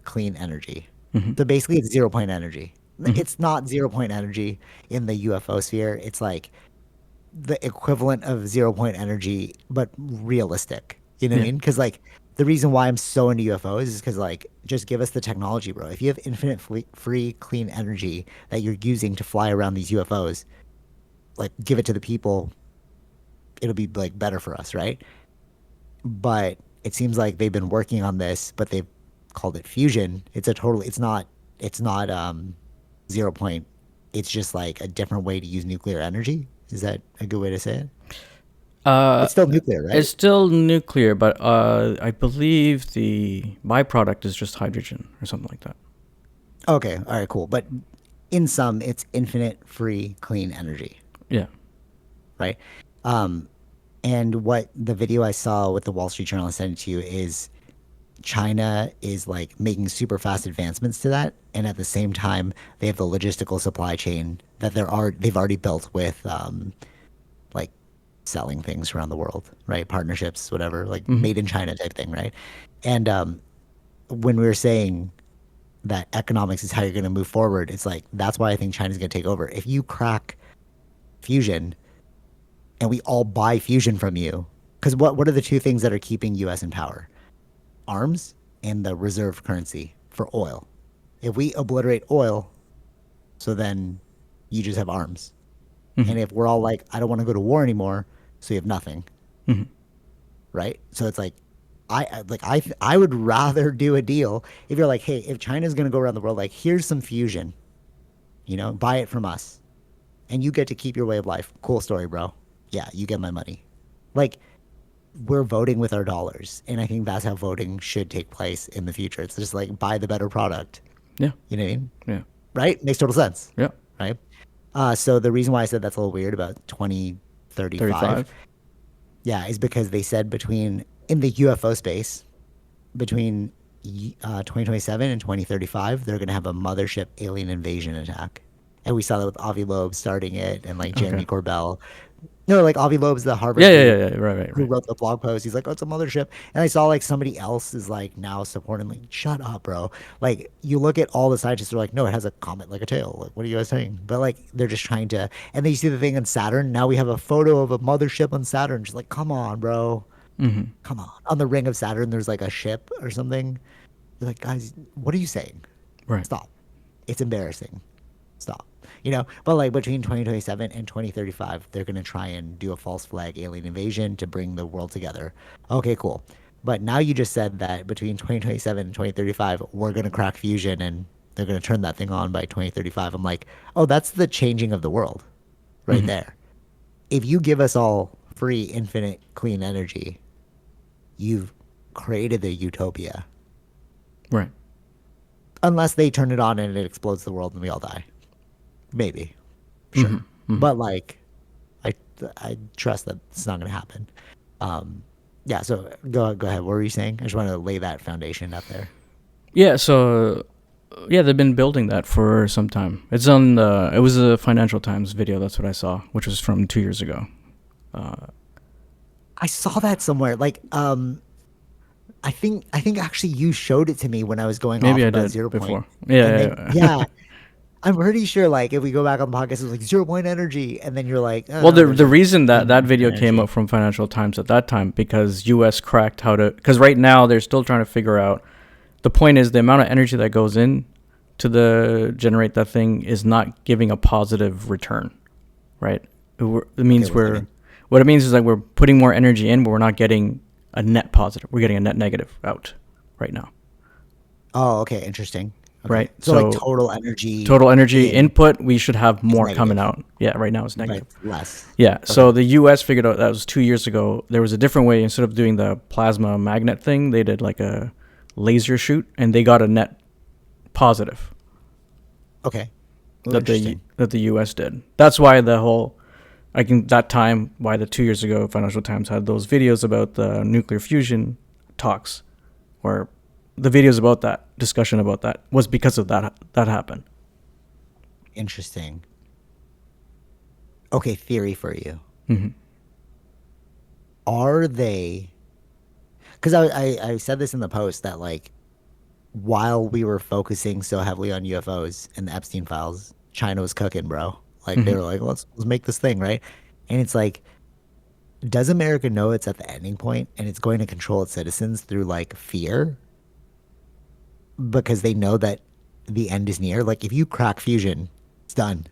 clean energy. Hmm. So basically, it's 0 point energy. Hmm. It's not 0 point energy in the UFO sphere. It's like the equivalent of 0 point energy, but realistic. You know what I Yeah. mean? Because like the reason why I'm so into UFOs is because like just give us the technology, bro. If you have infinite free clean energy that you're using to fly around these UFOs, like give it to the people, it'll be like better for us, right? But it seems like they've been working on this, but they've called it fusion. It's not 0 point. It's just like a different way to use nuclear energy. Is that a good way to say it? Uh, It's still nuclear, it's right? still nuclear, but I believe the byproduct is just hydrogen or something like that. Okay, all right, cool. But in sum, it's infinite free clean energy, Yeah. right? Um, and what the video I saw with the Wall Street Journal sent to you is China is like making super fast advancements to that, and at the same time, they have the logistical supply chain that they've already built with like selling things around the world, right? Partnerships, whatever, like Hmm. made in China type thing, right? And when we were saying that economics is how you're going to move forward, it's like that's why I think China's going to take over. If you crack fusion and we all buy fusion from you, because what are the two things that are keeping U.S. in power? Arms and the reserve currency for oil. If we obliterate oil, so then you just have arms. Hmm. And if we're all like, I don't want to go to war anymore, so you have nothing, Hmm. right? So it's like, I would rather do a deal if you're like, hey, if China's gonna go around the world, like here's some fusion, buy it from us, and you get to keep your way of life. Cool story, bro. Yeah, you get my money. Like we're voting with our dollars, and I think that's how voting should take place in the future. It's just like buy the better product. Yeah. You know what I mean? Yeah. Right? Makes total sense. Yeah. Right? So the reason why I said that's a little weird about 2035, 35. yeah, is because they said in the UFO space, between 2027 and 2035, they're going to have a mothership alien invasion attack. And we saw that with Avi Loeb starting it and like Okay. Jeremy Corbell. No, like Avi Loeb's the Yeah. Harvard Yeah. Yeah. dude Yeah. Right. Right. who Right. wrote the blog post. He's like, oh, it's a mothership. And I saw like somebody else is like now supporting, like, shut up, bro. Like, you look at all the scientists are like, no, it has a comet like a tail. Like, what are you guys saying? But like, they're just trying to. And then you see the thing on Saturn. Now we have a photo of a mothership on Saturn. Just like, come on, bro. Hmm. Come on. On the ring of Saturn, there's like a ship or something. You're like, guys, what are you saying? Right. Stop. It's embarrassing. Stop. But like between 2027 and 2035, they're going to try and do a false flag alien invasion to bring the world together. Okay, cool. But now you just said that between 2027 and 2035, we're going to crack fusion and they're going to turn that thing on by 2035. I'm like, oh, that's the changing of the world right Hmm. there. If you give us all free, infinite, clean energy, you've created the utopia. Right. Unless they turn it on and it explodes the world and we all die. Maybe. Hmm. Sure. Hmm. But like, I I trust that it's not going to happen. Yeah, so go ahead. What were you saying? I just want to lay that foundation out there. Yeah, so yeah, they've been building that for some time. It's on the. It was a Financial Times video. That's what I saw, which was from 2 years ago. Uh, I saw that somewhere. Like, I think actually you showed it to me when I was going Maybe off I about did zero point, before. Yeah, and then yeah, yeah. yeah, I'm pretty sure like if we go back on the podcast, it was like 0 point energy, and then you're like, oh Well, no, the there's a reason that that infinite video came up energy. from Financial Times at that time because U.S. cracked how to. Because right now they're still trying to figure out. The point is the amount of energy that goes in to the generate that thing is not giving a positive return, right? It Okay, means what does that we're mean? what it means is that we're putting more energy in, but we're not getting a net positive. We're getting a net negative out right now, Oh, okay, interesting. Okay, right? so like So total energy total energy in input, we should have is more coming negative, out. Yeah, right now it's but negative. it's less. Yeah, Okay, so the U.S. figured out that was 2 years ago. There was a different way. Instead of doing the plasma magnet thing, they did like a laser shoot, and they got a net positive okay, oh, interesting. that the U.S. did. That's why the whole I can that time why the 2 years ago Financial Times had those videos about the nuclear fusion talks, or the videos about that discussion about that was because of that happened. Interesting. Okay, theory for you. Hmm. Are they? Because I said this in the post that like while we were focusing so heavily on UFOs and the Epstein files, China was cooking, bro. Like they Hmm. were like, let's make this thing, right? And it's like, does America know it's at the ending point and it's going to control its citizens through like fear because they know that the end is near? Like if you crack fusion, it's done.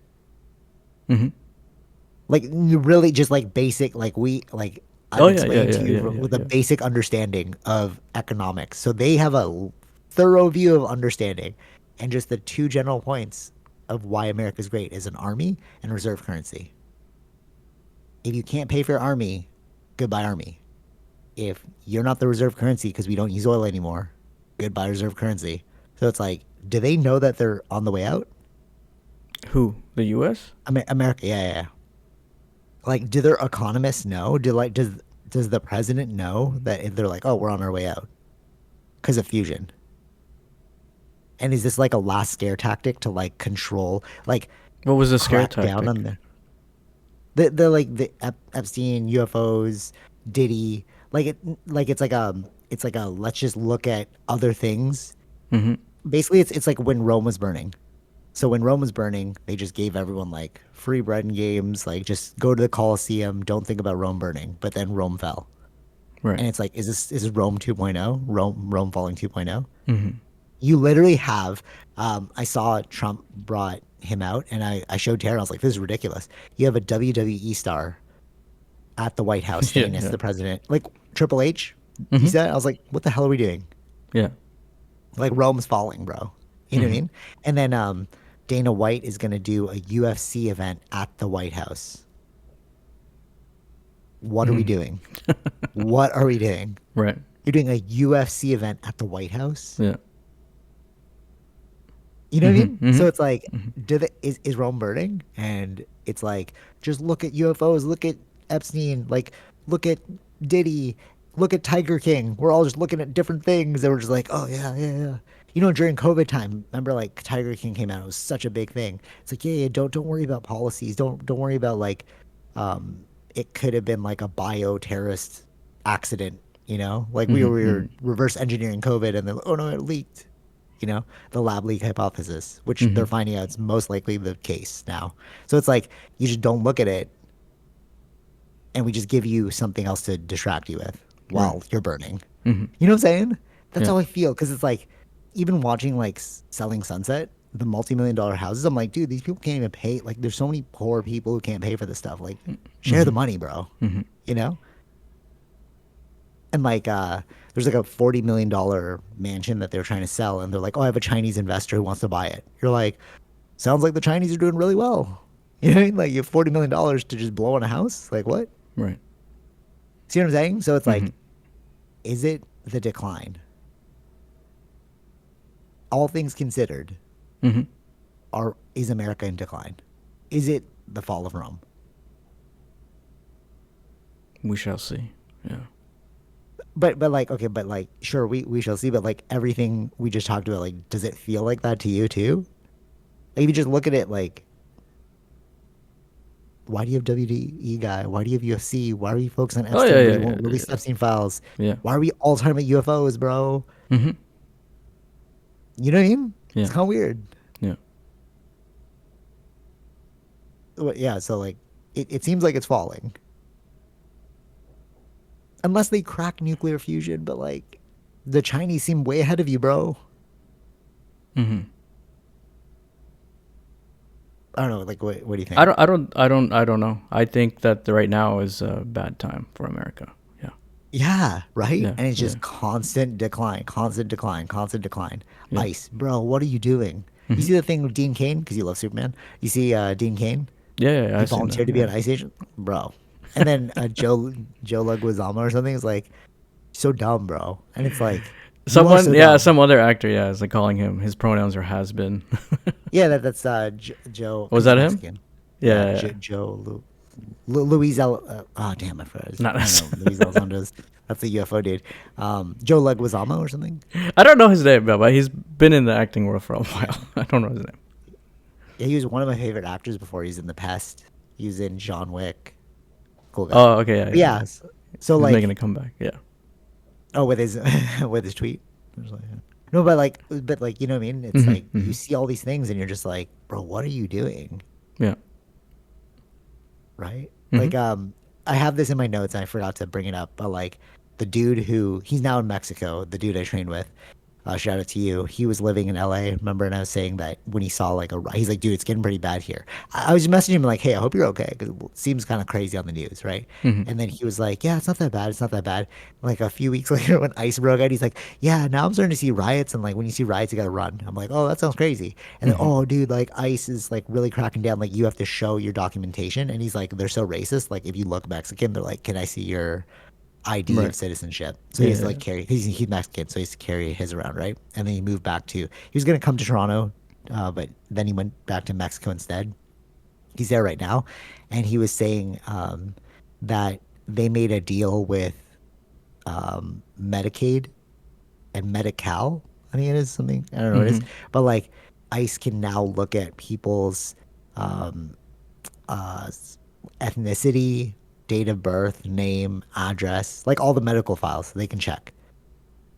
Hmm. Like really just like basic like we like Oh I've yeah, yeah, explained to yeah, you yeah, yeah, with a yeah. basic understanding of economics. So they have a thorough view of understanding and just the two general points of why America's great is an army and reserve currency. If you can't pay for your army, goodbye army. If you're not the reserve currency because we don't use oil anymore, goodbye reserve currency. So it's like, do they know that they're on the way out? Who? The U.S.? America, yeah, yeah, yeah. Like, do their economists know? Does the president know that if they're like, oh, we're on our way out because of fusion? And is this like a last scare tactic to like control, like What was the scare crack down on tactic? the like the Epstein UFOs, Diddy, like it's like a let's just look at other things. Hmm. Basically, it's like when Rome was burning. So when Rome was burning, they just gave everyone like free bread and games, like just go to the Colosseum, don't think about Rome burning. But then Rome fell. Right. And it's like, is this Rome 2.0? Rome falling 2.0? Hmm. You literally have I saw Trump brought him out and I showed Tara, I was like, this is ridiculous. You have a WWE star at the White House Yeah, standing next to yeah. the president. Like Triple H, he Hmm. said, I was like, what the hell are we doing? Yeah. Like Rome's falling, bro. You know what I Hmm. mean? And then Dana White is gonna do a UFC event at the White House. What are we Hmm. doing? What are we doing? Right. You're doing a UFC event at the White House? Yeah. You know what I Hmm. mean? Hmm. So it's like, Hmm. is Rome burning? And it's like, just look at UFOs, look at Epstein, like look at Diddy, look at Tiger King. We're all just looking at different things. They were just like, oh yeah, yeah, yeah. You know, during COVID time, remember like Tiger King came out. It was such a big thing. It's like, yeah, yeah, don't worry about policies. Don't worry about like, it could have been like a bioterrorist accident. You know, like we Hmm. were Hmm. reverse engineering COVID, and then oh no, it leaked, the lab leak hypothesis, which Hmm. they're finding out is most likely the case now. So it's like you just don't look at it and we just give you something else to distract you with Right. while you're burning. Hmm. You know what I'm saying? That's Yeah. how I feel because it's like even watching like Selling Sunset, the multi-million dollar houses, I'm like, dude, these people can't even pay. Like there's so many poor people who can't pay for this stuff. Like share the Hmm. money, bro. Hmm. You know? And like there's like a $40 million mansion that they're trying to sell and they're like, oh, I have a Chinese investor who wants to buy it. You're like, sounds like the Chinese are doing really well. You know what I mean? Like you have $40 million to just blow on a house? Like what? Right. See what I'm saying? So it's Hmm. like, is it the decline? All things considered, Hmm. is America in decline? Is it the fall of Rome? We shall see. Yeah. But like okay, but like sure we shall see. But like everything we just talked about, like does it feel like that to you too? Like if you just look at it, like why do you have WWE guy? Why do you have UFC? Why are you focused on Oh yeah, Epstein, but yeah, you won't yeah, release Epstein files? yeah, Why are we all talking about UFOs, bro? yeah. Mm-hmm. You know what I mean? It's Yeah, kind of weird. yeah. Yeah, so like it seems like it's falling. Unless they crack nuclear fusion, but like the Chinese seem way ahead of you, bro. Mm-hmm. I don't know, like what do you think? I don't know. I think that right now is a bad time for America. Yeah, Yeah, right? yeah, And it's yeah, just constant decline, constant decline, constant decline. yeah. Ice, bro, what are you doing? You Mm-hmm. see the thing with Dean Cain, because you love Superman. You see Dean Cain? Yeah, yeah, yeah, He I've seen that. volunteered to be Yeah. an ice agent, bro. And then Joe Leguizamo or something is like so dumb, bro. And it's like you are Someone, so yeah, dumb. some other actor, yeah, is like calling him. His pronouns are has been. Yeah, that's Joe Was because he's that him? Mexican. Yeah, Yeah, yeah, yeah. Luis oh damn, I forgot. Not I don't us. know. Luis Elizondo's. That's the UFO dude. Joe Leguizamo or something. I don't know his name, but he's been in the acting world for a while. I don't know his name. Yeah, he was one of my favorite actors before. He's in The Pest. He was in John Wick. Cool guy. Oh, okay, yeah, But yeah, yeah. yeah, so He's making like, a comeback. Yeah. oh, with his with his tweet. I was like, yeah. No, but like, you know what I mean? It's like Mm-hmm. you Mm-hmm. see all these things, and you're just like, bro, what are you doing? Yeah. Right? Mm-hmm. Like, I have this in my notes, and I forgot to bring it up. But like, the dude who he's now in Mexico, the dude I trained with, shout out to you. He was living in LA, remember? And I was saying that when he saw like he's like, dude, it's getting pretty bad here. I was messaging him like, hey, I hope you're okay because it seems kind of crazy on the news, right? Mm-hmm. And then he was like, yeah, it's not that bad. It's not that bad. Like a few weeks later, when ICE broke out, he's like, yeah, now I'm starting to see riots, and like when you see riots, you gotta run. I'm like, oh, that sounds crazy. And then, Mm-hmm. oh, dude, like ICE is like really cracking down. Like you have to show your documentation, and he's like, they're so racist. Like if you look Mexican, they're like, can I see your ID of Right. citizenship. So he Yeah, has to yeah, like yeah. carry. He's Mexican, so he has to carry his around, right? And then he moved back to. He was gonna come to Toronto, but then he went back to Mexico instead. He's there right now, and he was saying that they made a deal with Medicaid and Medi-Cal. I think it is something. I don't know what it is, Mm-hmm. but like ICE can now look at people's um, uh, ethnicity, date of birth, name, address, like all the medical files they can check.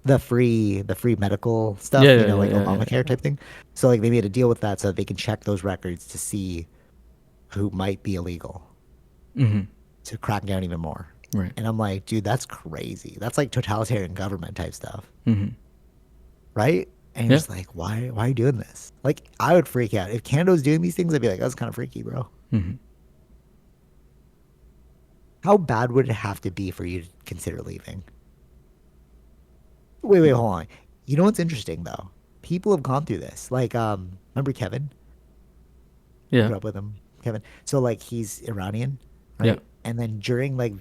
The free medical Yeah, stuff, yeah, yeah, like yeah, yeah, Obamacare type thing. So like they made a deal with that so that they can check those records to see who might be illegal yeah. Mm-hmm. to crack down even more. Right. And I'm like, dude, that's crazy. That's like totalitarian government type stuff, Mm-hmm. right? And you're Yeah. just like, why are you doing this? Like, I would freak out if Canada was doing these things. I'd be like, that's kind of freaky, bro. Mm-hmm. How bad would it have to be for you to consider leaving? Wait, hold on. You know what's interesting though? People have gone through this. Like, remember Kevin? You Yeah. grew up with him, Kevin. So like he's Iranian, Yeah. right? And then during like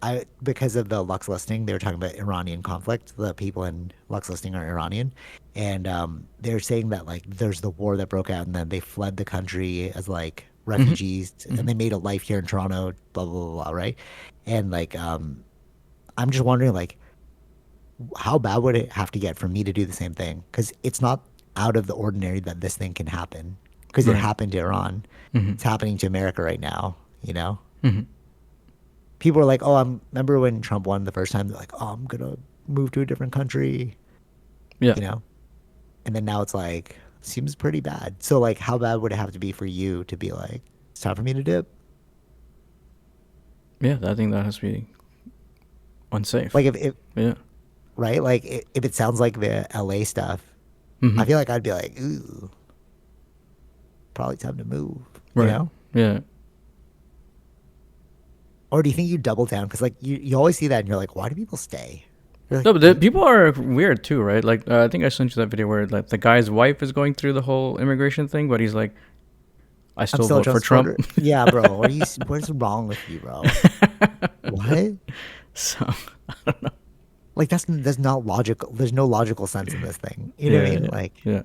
I because of the Lux listing, they were talking about Iranian conflict. The people in Lux listing are Iranian, and they're saying that like there's the war that broke out, and then they fled the country as like Mm-hmm. refugees, Mm-hmm. and they made a life here in Toronto, blah blah blah, blah, right? And like I'm just wondering like how bad would it have to get for me to do the same thing? Because it's not out of the ordinary that this thing can happen. Because it Right. happened to Iran. Mm-hmm. It's happening to America right now, you know? Mm-hmm. People are like, oh, remember when Trump won the first time? They're like, oh, I'm going to move to a different country, Yeah. you know? And then now it's like, seems pretty bad. So, like, how bad would it have to be for you to be like, it's time for me to dip? Yeah. I think that has to be Like, unsafe. if Yeah. right? Like, if it sounds like the LA stuff, Mm-hmm. I feel like I'd be like, ooh, probably time to move, you Right. know? Yeah. Or do you think you double down? Because like you always see that and you're like, why do people stay? You're like, No, but the, people are weird too, right? Like I think I sent you that video where like the guy's wife is going through the whole immigration thing, but he's like, I I'm still still a vote Trump for Trump. supporter. Yeah, bro. What's wrong with you, bro? What? So I don't know. Like that's not logical. There's no logical sense in this thing. You know what I Yeah, mean? yeah, Like, yeah.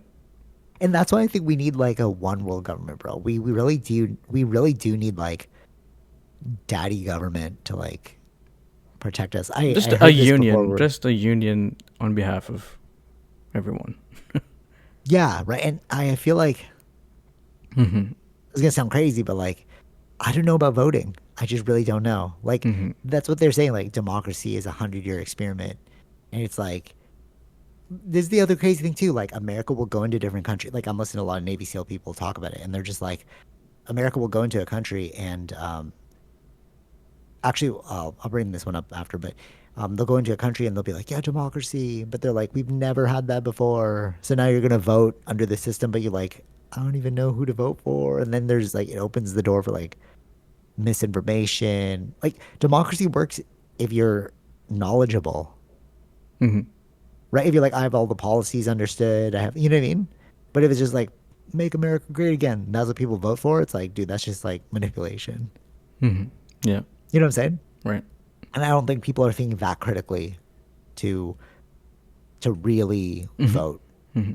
and that's why I think we need like a one world government, bro. We really do. We really do need like daddy government to like protect us. I Just a heard this before. union, just a union on behalf of everyone. Yeah, right. And I feel like Mm-hmm. it's gonna sound crazy, but like I don't know about voting. I just really don't know. Like Mm-hmm. that's what they're saying. Like democracy is a 100-year experiment, and it's like there's the other crazy thing too. Like America will go into different countries. Like I'm listening to a lot of Navy SEAL people talk about it, and they're just like America will go into a country and actually I'll bring this one up after, but they'll go into a country and they'll be like, yeah, democracy, but they're like, we've never had that before. So now you're gonna vote under the system, but you're like, I don't even know who to vote for. And then there's like it opens the door for like misinformation. Like democracy works if you're knowledgeable, Mm-hmm. right? If you're like, I have all the policies understood, I have, you know what I mean? But if it's just like, make America great again, that's what people vote for. It's like, dude, that's just like manipulation. Mm-hmm. Yeah. You know what I'm saying? Right. And I don't think people are thinking that critically to really Mm-hmm. vote. Mm-hmm.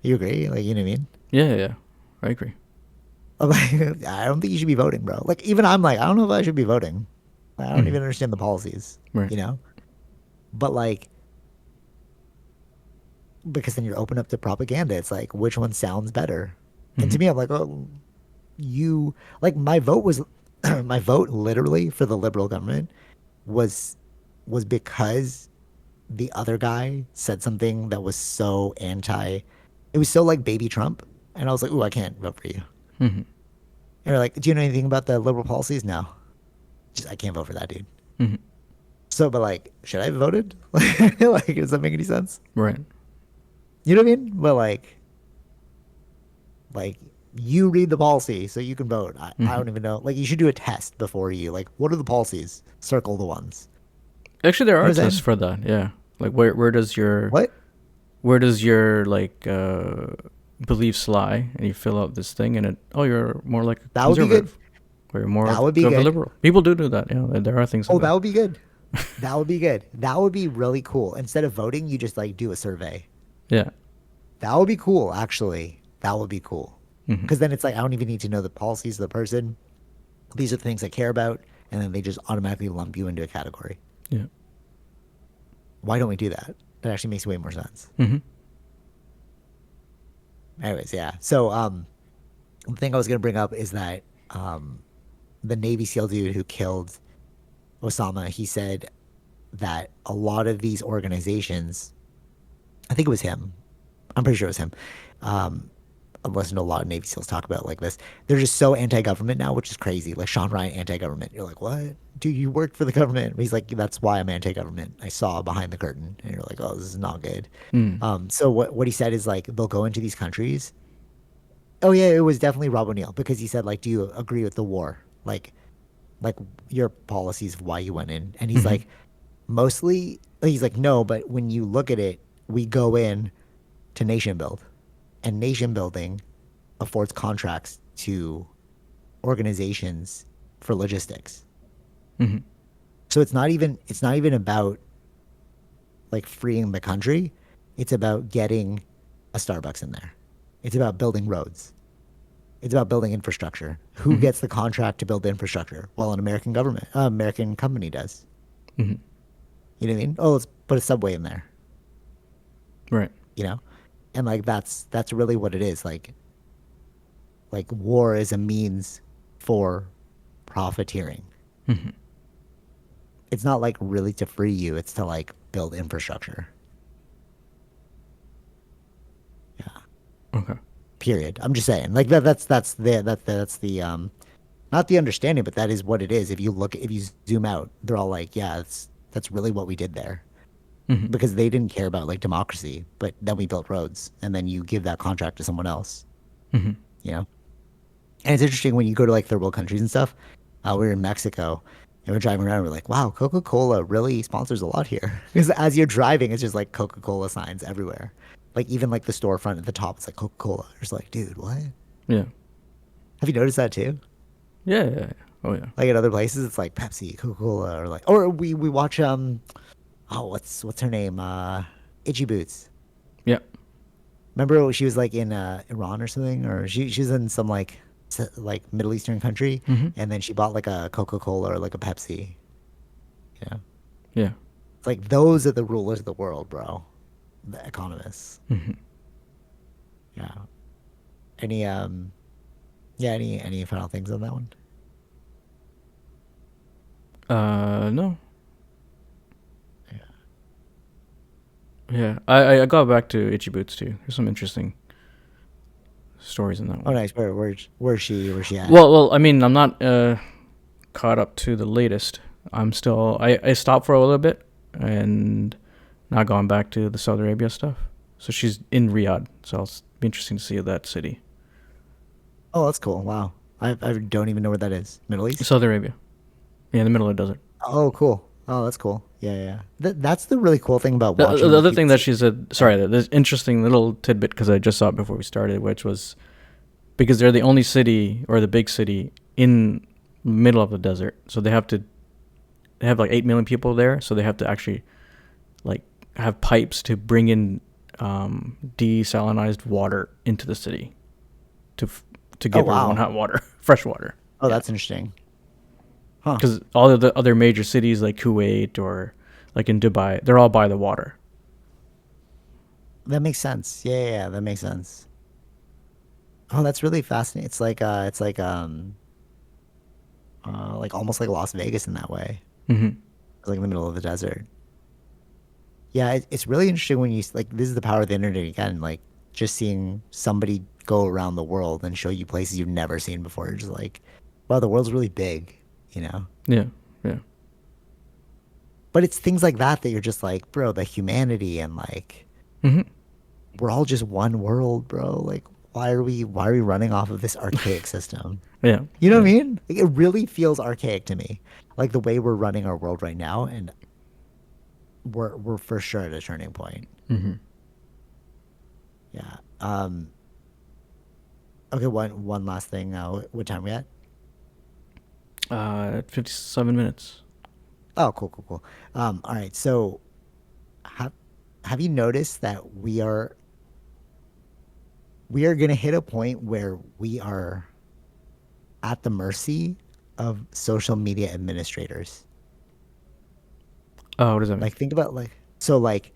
You agree? Like, you know what I mean? Yeah, yeah, yeah. I agree. I'm like, I don't think you should be voting, bro. Like, even I'm like, I don't know if I should be voting. I don't Mm-hmm. even understand the policies, Right. you know? But like, because then you're open up to propaganda. It's like, which one sounds better? And Mm-hmm. to me, I'm like, oh, you, like, my vote was, my vote literally for the liberal government was, was because the other guy said something that was so anti, it was so like baby Trump. And I was like, ooh, I can't vote for you. Mm-hmm. And they're like, do you know anything about the liberal policies? No. Just, I can't vote for that, dude. Mm-hmm. So, but like, should I have voted? Like, does that make any sense? Right. You know what I mean? But like you read the policy so you can vote. I Mm-hmm. don't even know. Like, you should do a test before you, like, what are the policies? Circle the ones. Actually, there You know are what I'm tests saying? for that. Yeah. Like What? where does your like beliefs lie, and you fill out this thing, and it you're more like a That would be good. conservative, or you're more That would be of a good. liberal. People do that. Yeah, there are things like Oh, that that. would be good. That would be good. That would be really cool. Instead of voting, you just like do a survey. Yeah. That would be cool, actually. That would be cool. Mm-hmm. Because then it's like, I don't even need to know the policies of the person. These are the things I care about. And then they just automatically lump you into a category. Yeah. Why don't we do that? That actually makes way more sense. Mm-hmm. Anyways, yeah. So, the thing I was going to bring up is that um, the Navy SEAL dude who killed Osama, he said that a lot of these organizations, I think it was him. I'm pretty sure it was him. Um, I've listened to a lot of Navy SEALs talk about it like this. They're just so anti-government now, which is crazy. Like Sean Ryan, anti-government. You're like, what? Dude, you worked for the government. He's like, that's why I'm anti-government. I saw behind the curtain, and you're like, oh, this is not good. Mm. So what he said is like they'll go into these countries. Oh yeah, it was definitely Rob O'Neill because he said like, do you agree with the war? Like your policies of why you went in, and he's Mm-hmm. like, mostly he's like, no, but when you look at it, we go in to nation build, and nation building affords contracts to organizations for logistics. Mm-hmm. So it's not even about like freeing the country. It's about getting a Starbucks in there. It's about building roads. It's about building infrastructure. Who Mm-hmm. gets the contract to build the infrastructure? Well, an American government, American company does. Mm-hmm. You know what I mean? Oh, let's put a subway in there. Right. You know, and like that's really what it is. Like war is a means for profiteering. Mm-hmm. It's not like really to free you. It's to like build infrastructure. Yeah. Okay. Period. I'm just saying. Like that's the not the understanding, but that is what it is. If you zoom out, they're all like, yeah, that's really what we did there. Mm-hmm. Because they didn't care about like democracy, but then we built roads and then you give that contract to someone else, Mm-hmm. you know? And it's interesting when you go to like third world countries and stuff. We were in Mexico and we're driving around. We're like, wow, Coca Cola really sponsors a lot here. Because as you're driving, it's just like Coca Cola signs everywhere. Like even like the storefront at the top, it's like Coca Cola. It's like, dude, what? Yeah. Have you noticed that too? Yeah. Yeah. Yeah. Oh yeah. Like at other places, it's like Pepsi, Coca Cola, or like, or we watch oh what's her name? Itchy Boots. Yeah. Remember she was like in Iran or something, or she's in some like like Middle Eastern country, Mm-hmm. and then she bought like a Coca Cola or like a Pepsi. You know, Yeah. It's like those are the rulers of the world, bro. The economists. Hmm. Yeah. Any yeah, any final things on that one? No. Yeah. Yeah. I got back to Itchy Boots too. There's some interesting stories in that Oh, one. nice. Where's she at? Well, I mean, I'm not caught up to the latest. I'm still. I stopped for a little bit and not gone back to the Saudi Arabia stuff. So she's in Riyadh. So it'll be interesting to see that city. Oh, that's cool. Wow. I don't even know where that is. Middle East? Saudi Arabia. Yeah, in the middle of the desert. Oh, cool. Oh, that's cool. Yeah, yeah. Yeah. That's the really cool thing about The, watching the like other these. thing that she said, Yeah. sorry, this interesting little tidbit because I just saw it before we started, which was because they're the only city or the big city in the middle of the desert, so they have like 8 million people there, so they have to actually like have pipes to bring in desalinized water into the city to to Oh, give everyone wow. hot water, fresh water. Oh, Yeah, that's interesting. Huh. because all of the other major cities like Kuwait or like in Dubai, they're all by the water. That makes sense. Yeah, yeah, yeah, that makes sense. Oh, that's really fascinating. It's like almost like Las Vegas in that way. Hmm. It's like in the middle of the desert. Yeah, it's really interesting when like this is the power of the internet again. Like just seeing somebody go around the world and show you places you've never seen before. You're just like, wow, the world's really big, you know? Yeah, yeah. But it's things like that that you're just like, bro, the humanity and like Hmm. we're all just one world, bro. Like why are we running off of this archaic system? Yeah, You know what yeah. I mean? Like, it really feels archaic to me. Like the way we're running our world right now, and we're for sure at a turning point. Hmm. Yeah. Okay, one last thing. What time we at? 57 minutes. Oh, cool, cool, cool. All right. So have have you noticed that we are gonna hit a point where we are at the mercy of social media administrators? Oh, what does that mean? Like think about like so like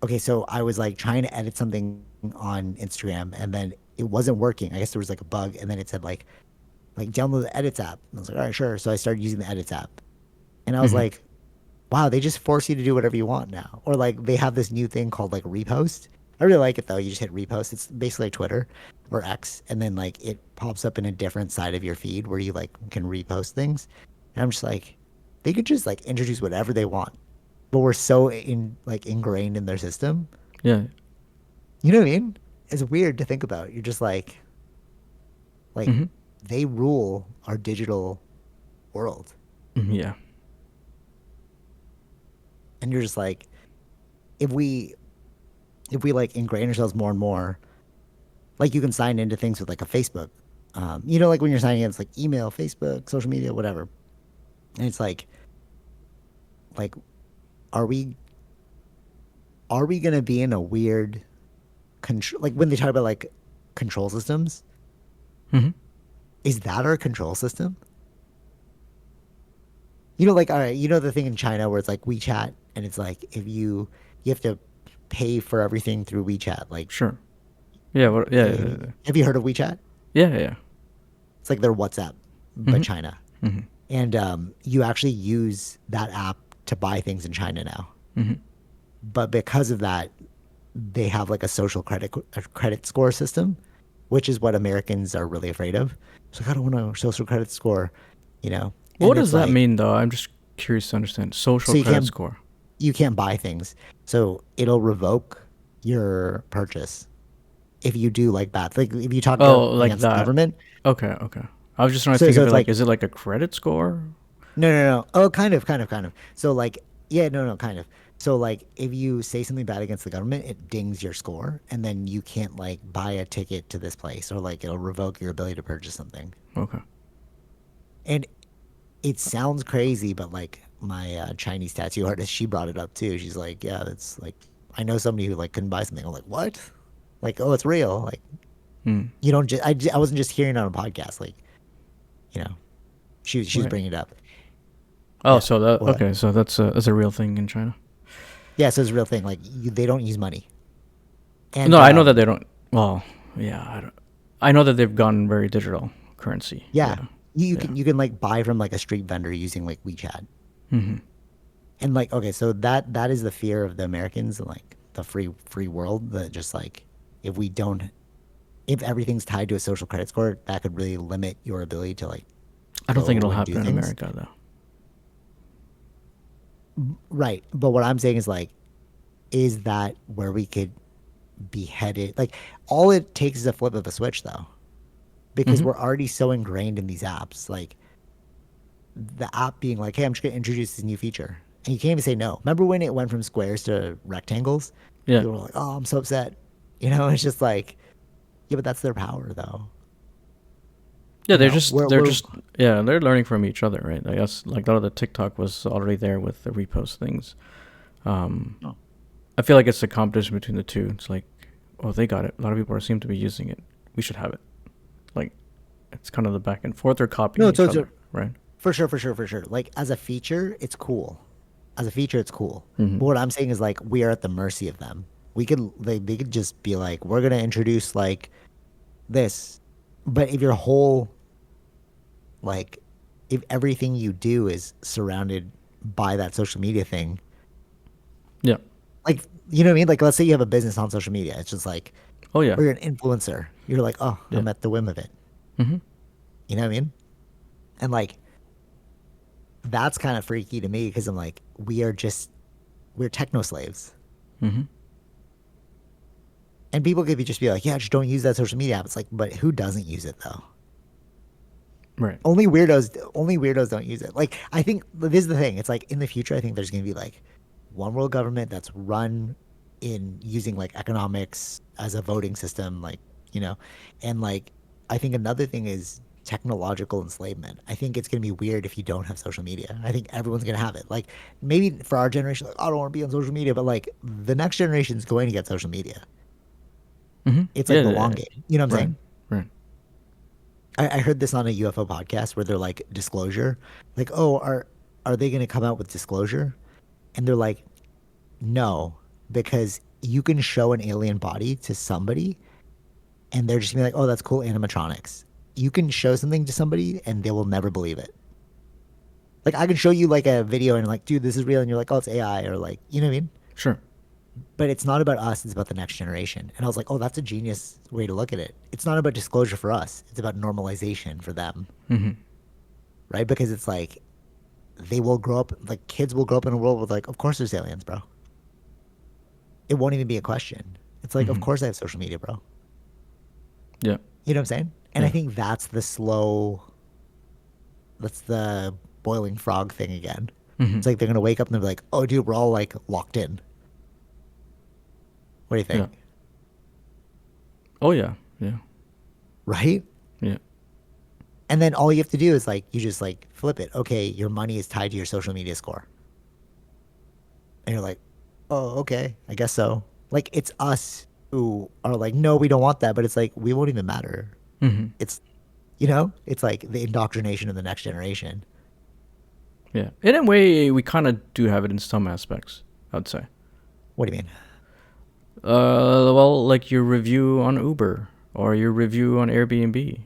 okay, so I was like trying to edit something on Instagram and then it wasn't working. I guess there was like a bug and then it said like download the edits app. And I was like, all right, sure. So I started using the edits app. And I was Hmm. like, wow, they just force you to do whatever you want now. Or like they have this new thing called like repost. I really like it though. You just hit repost. It's basically like Twitter or X, and then like it pops up in a different side of your feed where you like can repost things. And I'm just like, they could just like introduce whatever they want, but we're so ingrained in their system. Yeah. You know what I mean? It's weird to think about. You're just like Hmm. they rule our digital world, Yeah. and you're just like, if we like ingrain ourselves more and more, like you can sign into things with like a Facebook. Like when you're signing in, it's like email, Facebook, social media, whatever. And it's like, are we gonna be in a weird control? Like when they talk about like control systems, Hmm. is that our control system? Like all right, the thing in China where it's like WeChat, and it's like if you have to pay for everything through WeChat. Like, Sure. Yeah. What? Yeah. have you, have you heard of WeChat? Yeah. Yeah. It's like their WhatsApp, but Hmm. China. Hmm. And you actually use that app to buy things in China now. Hmm. But because of that, they have like a credit score system, which is what Americans are really afraid of. So like, I don't want a social credit score, you know. What And does it's that like mean, though? I'm just curious to understand. Social so credit score. you can't buy things. So it'll revoke your purchase if you do like bad. Like if you talk Oh, like against the that. government. Okay. Okay. I was just trying to So think so of it it's like, like is it like a credit score? no, no, no. Oh, kind of. So like, yeah, no, no, kind of. So like, if you say something bad against the government, it dings your score, and then you can't like buy a ticket to this place, or like it'll revoke your ability to purchase something. Okay. And it sounds crazy, but like my Chinese tattoo artist, she brought it up too. She's like, yeah, that's like, I know somebody who like couldn't buy something. I'm like, what? Like, oh, it's real. Like, Hmm. you don't just, I wasn't just hearing it on a podcast. Like, you know, she was Right. bringing it up. Oh, Yeah. so that What? okay, so that's a real thing in China. Yeah, so it's a real thing. Like they don't use money. And No, I know that they don't. Well, yeah, I don't. I know that they've gone very digital currency. yeah, Yeah, you yeah. can like buy from like a street vendor using like WeChat. Mm-hmm. And like okay, so that is the fear of the Americans and like the free world that just like if we don't if everything's tied to a social credit score, that could really limit your ability to like I don't think go it'll and do happen in things. America though. Right. But what I'm saying is that where we could be headed? Like all it takes is a flip of a switch though. Because Mm-hmm. we're already so ingrained in these apps. Like the app being like, hey, I'm just gonna introduce this new feature. And you can't even say no. Remember when it went from squares to rectangles? Yeah, People were like, oh, I'm so upset. It's just like, yeah, but that's their power though. yeah. They're just they're We're just yeah they're learning from each other, right? I guess like a lot of the TikTok was already there with the repost things. Um, oh, I feel like it's a competition between the two. It's like, oh, they got it. A lot of people seem to be using it. We should have it. Like, it's kind of the back and forth. They're copying no, each it's other, right? for sure, for sure, for sure. Like as a feature, it's cool. As a feature, it's cool. Mm-hmm. But what I'm saying is like we are at the mercy of them. They could just be like, we're gonna introduce like this. But if your whole like if everything you do is surrounded by that social media thing, Yeah. like you know what I mean? Like let's say you have a business on social media. It's just like Oh yeah. or you're an influencer. You're like, oh, Yeah. I'm at the whim of it. Mm-hmm. You know what I mean? And like that's kind of freaky to me because I'm like, we're techno slaves. Mm-hmm. And people could just be like, yeah, just don't use that social media app. It's like, but who doesn't use it though? Right. Only weirdos don't use it. Like I think this is the thing. It's like in the future, I think there's gonna be like one world government that's run in using like economics as a voting system, and like I think another thing is technological enslavement. I think it's gonna be weird if you don't have social media. I think everyone's gonna have it. Like maybe for our generation, like I don't want to be on social media, but like the next generation is going to get social media. Mm-hmm. It's Yeah, like the yeah, long yeah. game. You know what I'm Right. saying? Right. I heard this on a UFO podcast where they're like disclosure, like, oh, are they going to come out with disclosure? And they're like, no, because you can show an alien body to somebody, and they're just gonna be like, oh, that's cool animatronics. You can show something to somebody, and they will never believe it. Like I can show you like a video, and like, dude, this is real, and you're like, oh, it's AI, or like, you know what I mean? Sure. But it's not about us; it's about the next generation. And I was like, oh, that's a genius way to look at it. It's not about disclosure for us; it's about normalization for them, Mm-hmm. right? Because it's like they will grow up, like kids will grow up in a world with like, of course there's aliens, bro. It won't even be a question. It's like, of Mm-hmm. course I have social media, bro. Yeah. You know what I'm saying? And I Yeah. think that's the boiling frog thing again. Mm-hmm. It's like they're gonna wake up and they're like, oh, dude, we're all like locked in. What do you Yeah. think? Oh yeah. Yeah. Right? Yeah. And then all you have to do is like, you just like flip it. Okay, your money is tied to your social media score. And you're like, oh, okay, I guess so. Like it's us who are like, no, we don't want that. But it's like, we won't even matter. Mm-hmm. It's, it's like the indoctrination of the next generation. Yeah. In a way, we kind of do have it in some aspects. I'd say. What do you mean? Well, like your review on Uber or your review on Airbnb.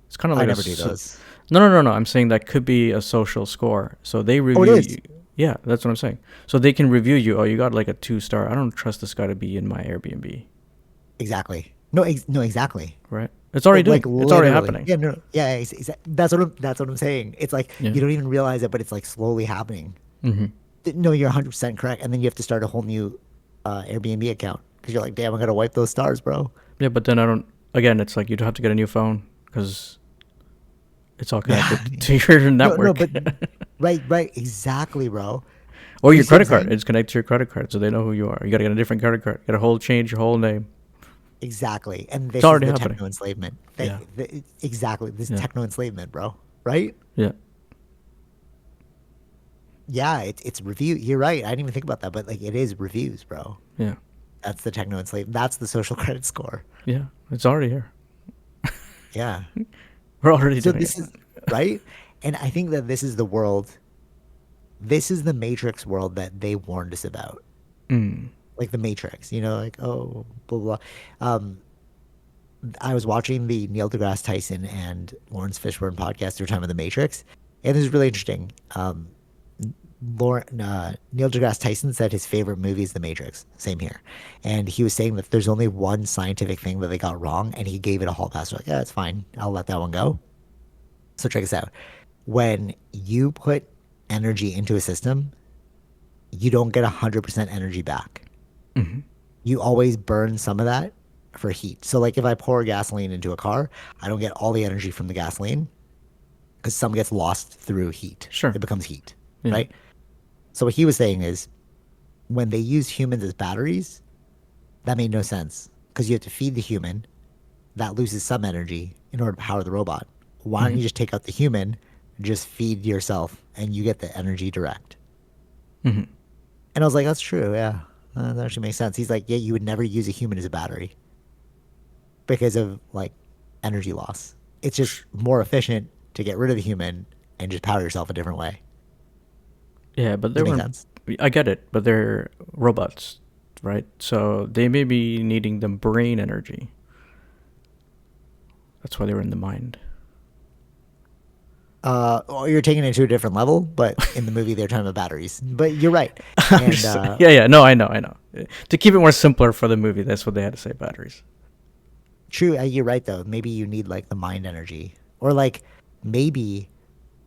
It's kind of I like never do those. no, no, no, no. I'm saying that could be a social score. So they Oh, it review is. you. Yeah, that's what I'm saying. So they can review you. Oh, you got like a 2-star. I don't trust this guy to be in my Airbnb. Exactly. No, no, exactly. Right? It's already Like doing. It's already literally. happening. Yeah, no, yeah. That's what I'm saying. It's like Yeah. you don't even realize it, but it's like slowly happening. Mm-hmm. No, you're 100% correct, and then you have to start a whole new Airbnb account because you're like, damn, I gotta wipe those stars, bro. Yeah, but then I don't. Again, it's like you'd have to get a new phone because it's all Yeah. connected to your No, no, network. but right, exactly, bro. Or You your see what I'm credit card. saying? It's connected to your credit card, so they know who you are. You got to get a different credit card. Get a whole change your whole name. Exactly, and It's this is already the happening. techno enslavement. Yeah. Exactly, this Yeah. techno enslavement, bro. Right? Yeah. Yeah, it's review. You're right. I didn't even think about that, but like it is reviews, bro. Yeah. That's the techno enslavement. That's the social credit score. Yeah. It's already here. Yeah. We're already So doing this it. is right, and I think that this is the world This is the Matrix world that they warned us about. Mm. Like the Matrix, like, oh, blah, blah. Um, I was watching the Neil deGrasse Tyson and Lawrence Fishburne podcast through Time of the Matrix, and this is really interesting. Neil deGrasse Tyson said his favorite movie is The Matrix. Same here. And he was saying that there's only one scientific thing that they got wrong, and he gave it a hall pass. Like, yeah, it's fine. I'll let that one go. So check this out. When you put energy into a system, you don't get 100% energy back. Hmm. You always burn some of that for heat. So like if I pour gasoline into a car, I don't get all the energy from the gasoline because some gets lost through heat. Sure. It becomes heat, Yeah. right? So what he was saying is when they use humans as batteries, that made no sense because you have to feed the human. That loses some energy in order to power the robot. Why don't Hmm. you just take out the human, just feed yourself, and you get the energy direct? Hmm. And I was like, that's true. Yeah, that actually makes sense. He's like, yeah, you would never use a human as a battery because of like energy loss. It's just more efficient to get rid of the human and just power yourself a different way. Yeah, but Does they it make weren't. sense? I get it, but they're robots, right? So they may be needing the brain energy. That's why they were in the mind. Well, you're taking it to a different level, but in the movie they're talking about batteries. But you're right. I'm And just saying. Yeah, yeah. No, I know, I know. To keep it more simpler for the movie, that's what they had to say. Batteries. true, you're right though. Maybe you need like the mind energy, or like maybe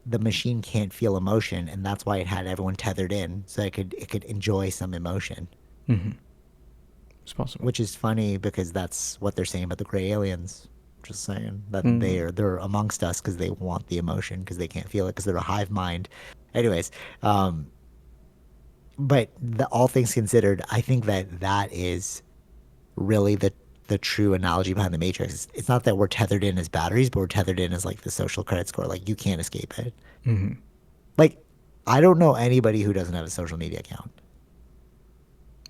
the machine can't feel emotion, and that's why it had everyone tethered in so it could enjoy some emotion. Hmm. It's possible. Which is funny because that's what they're saying about the gray aliens. Just saying that Mm. they're amongst us because they want the emotion because they can't feel it because they're a hive mind. Anyways, um, but all things considered, I think that that is really the true analogy behind the Matrix. It's not that we're tethered in as batteries, but we're tethered in as like the social credit score. Like you can't escape it. Hmm. Like I don't know anybody who doesn't have a social media account.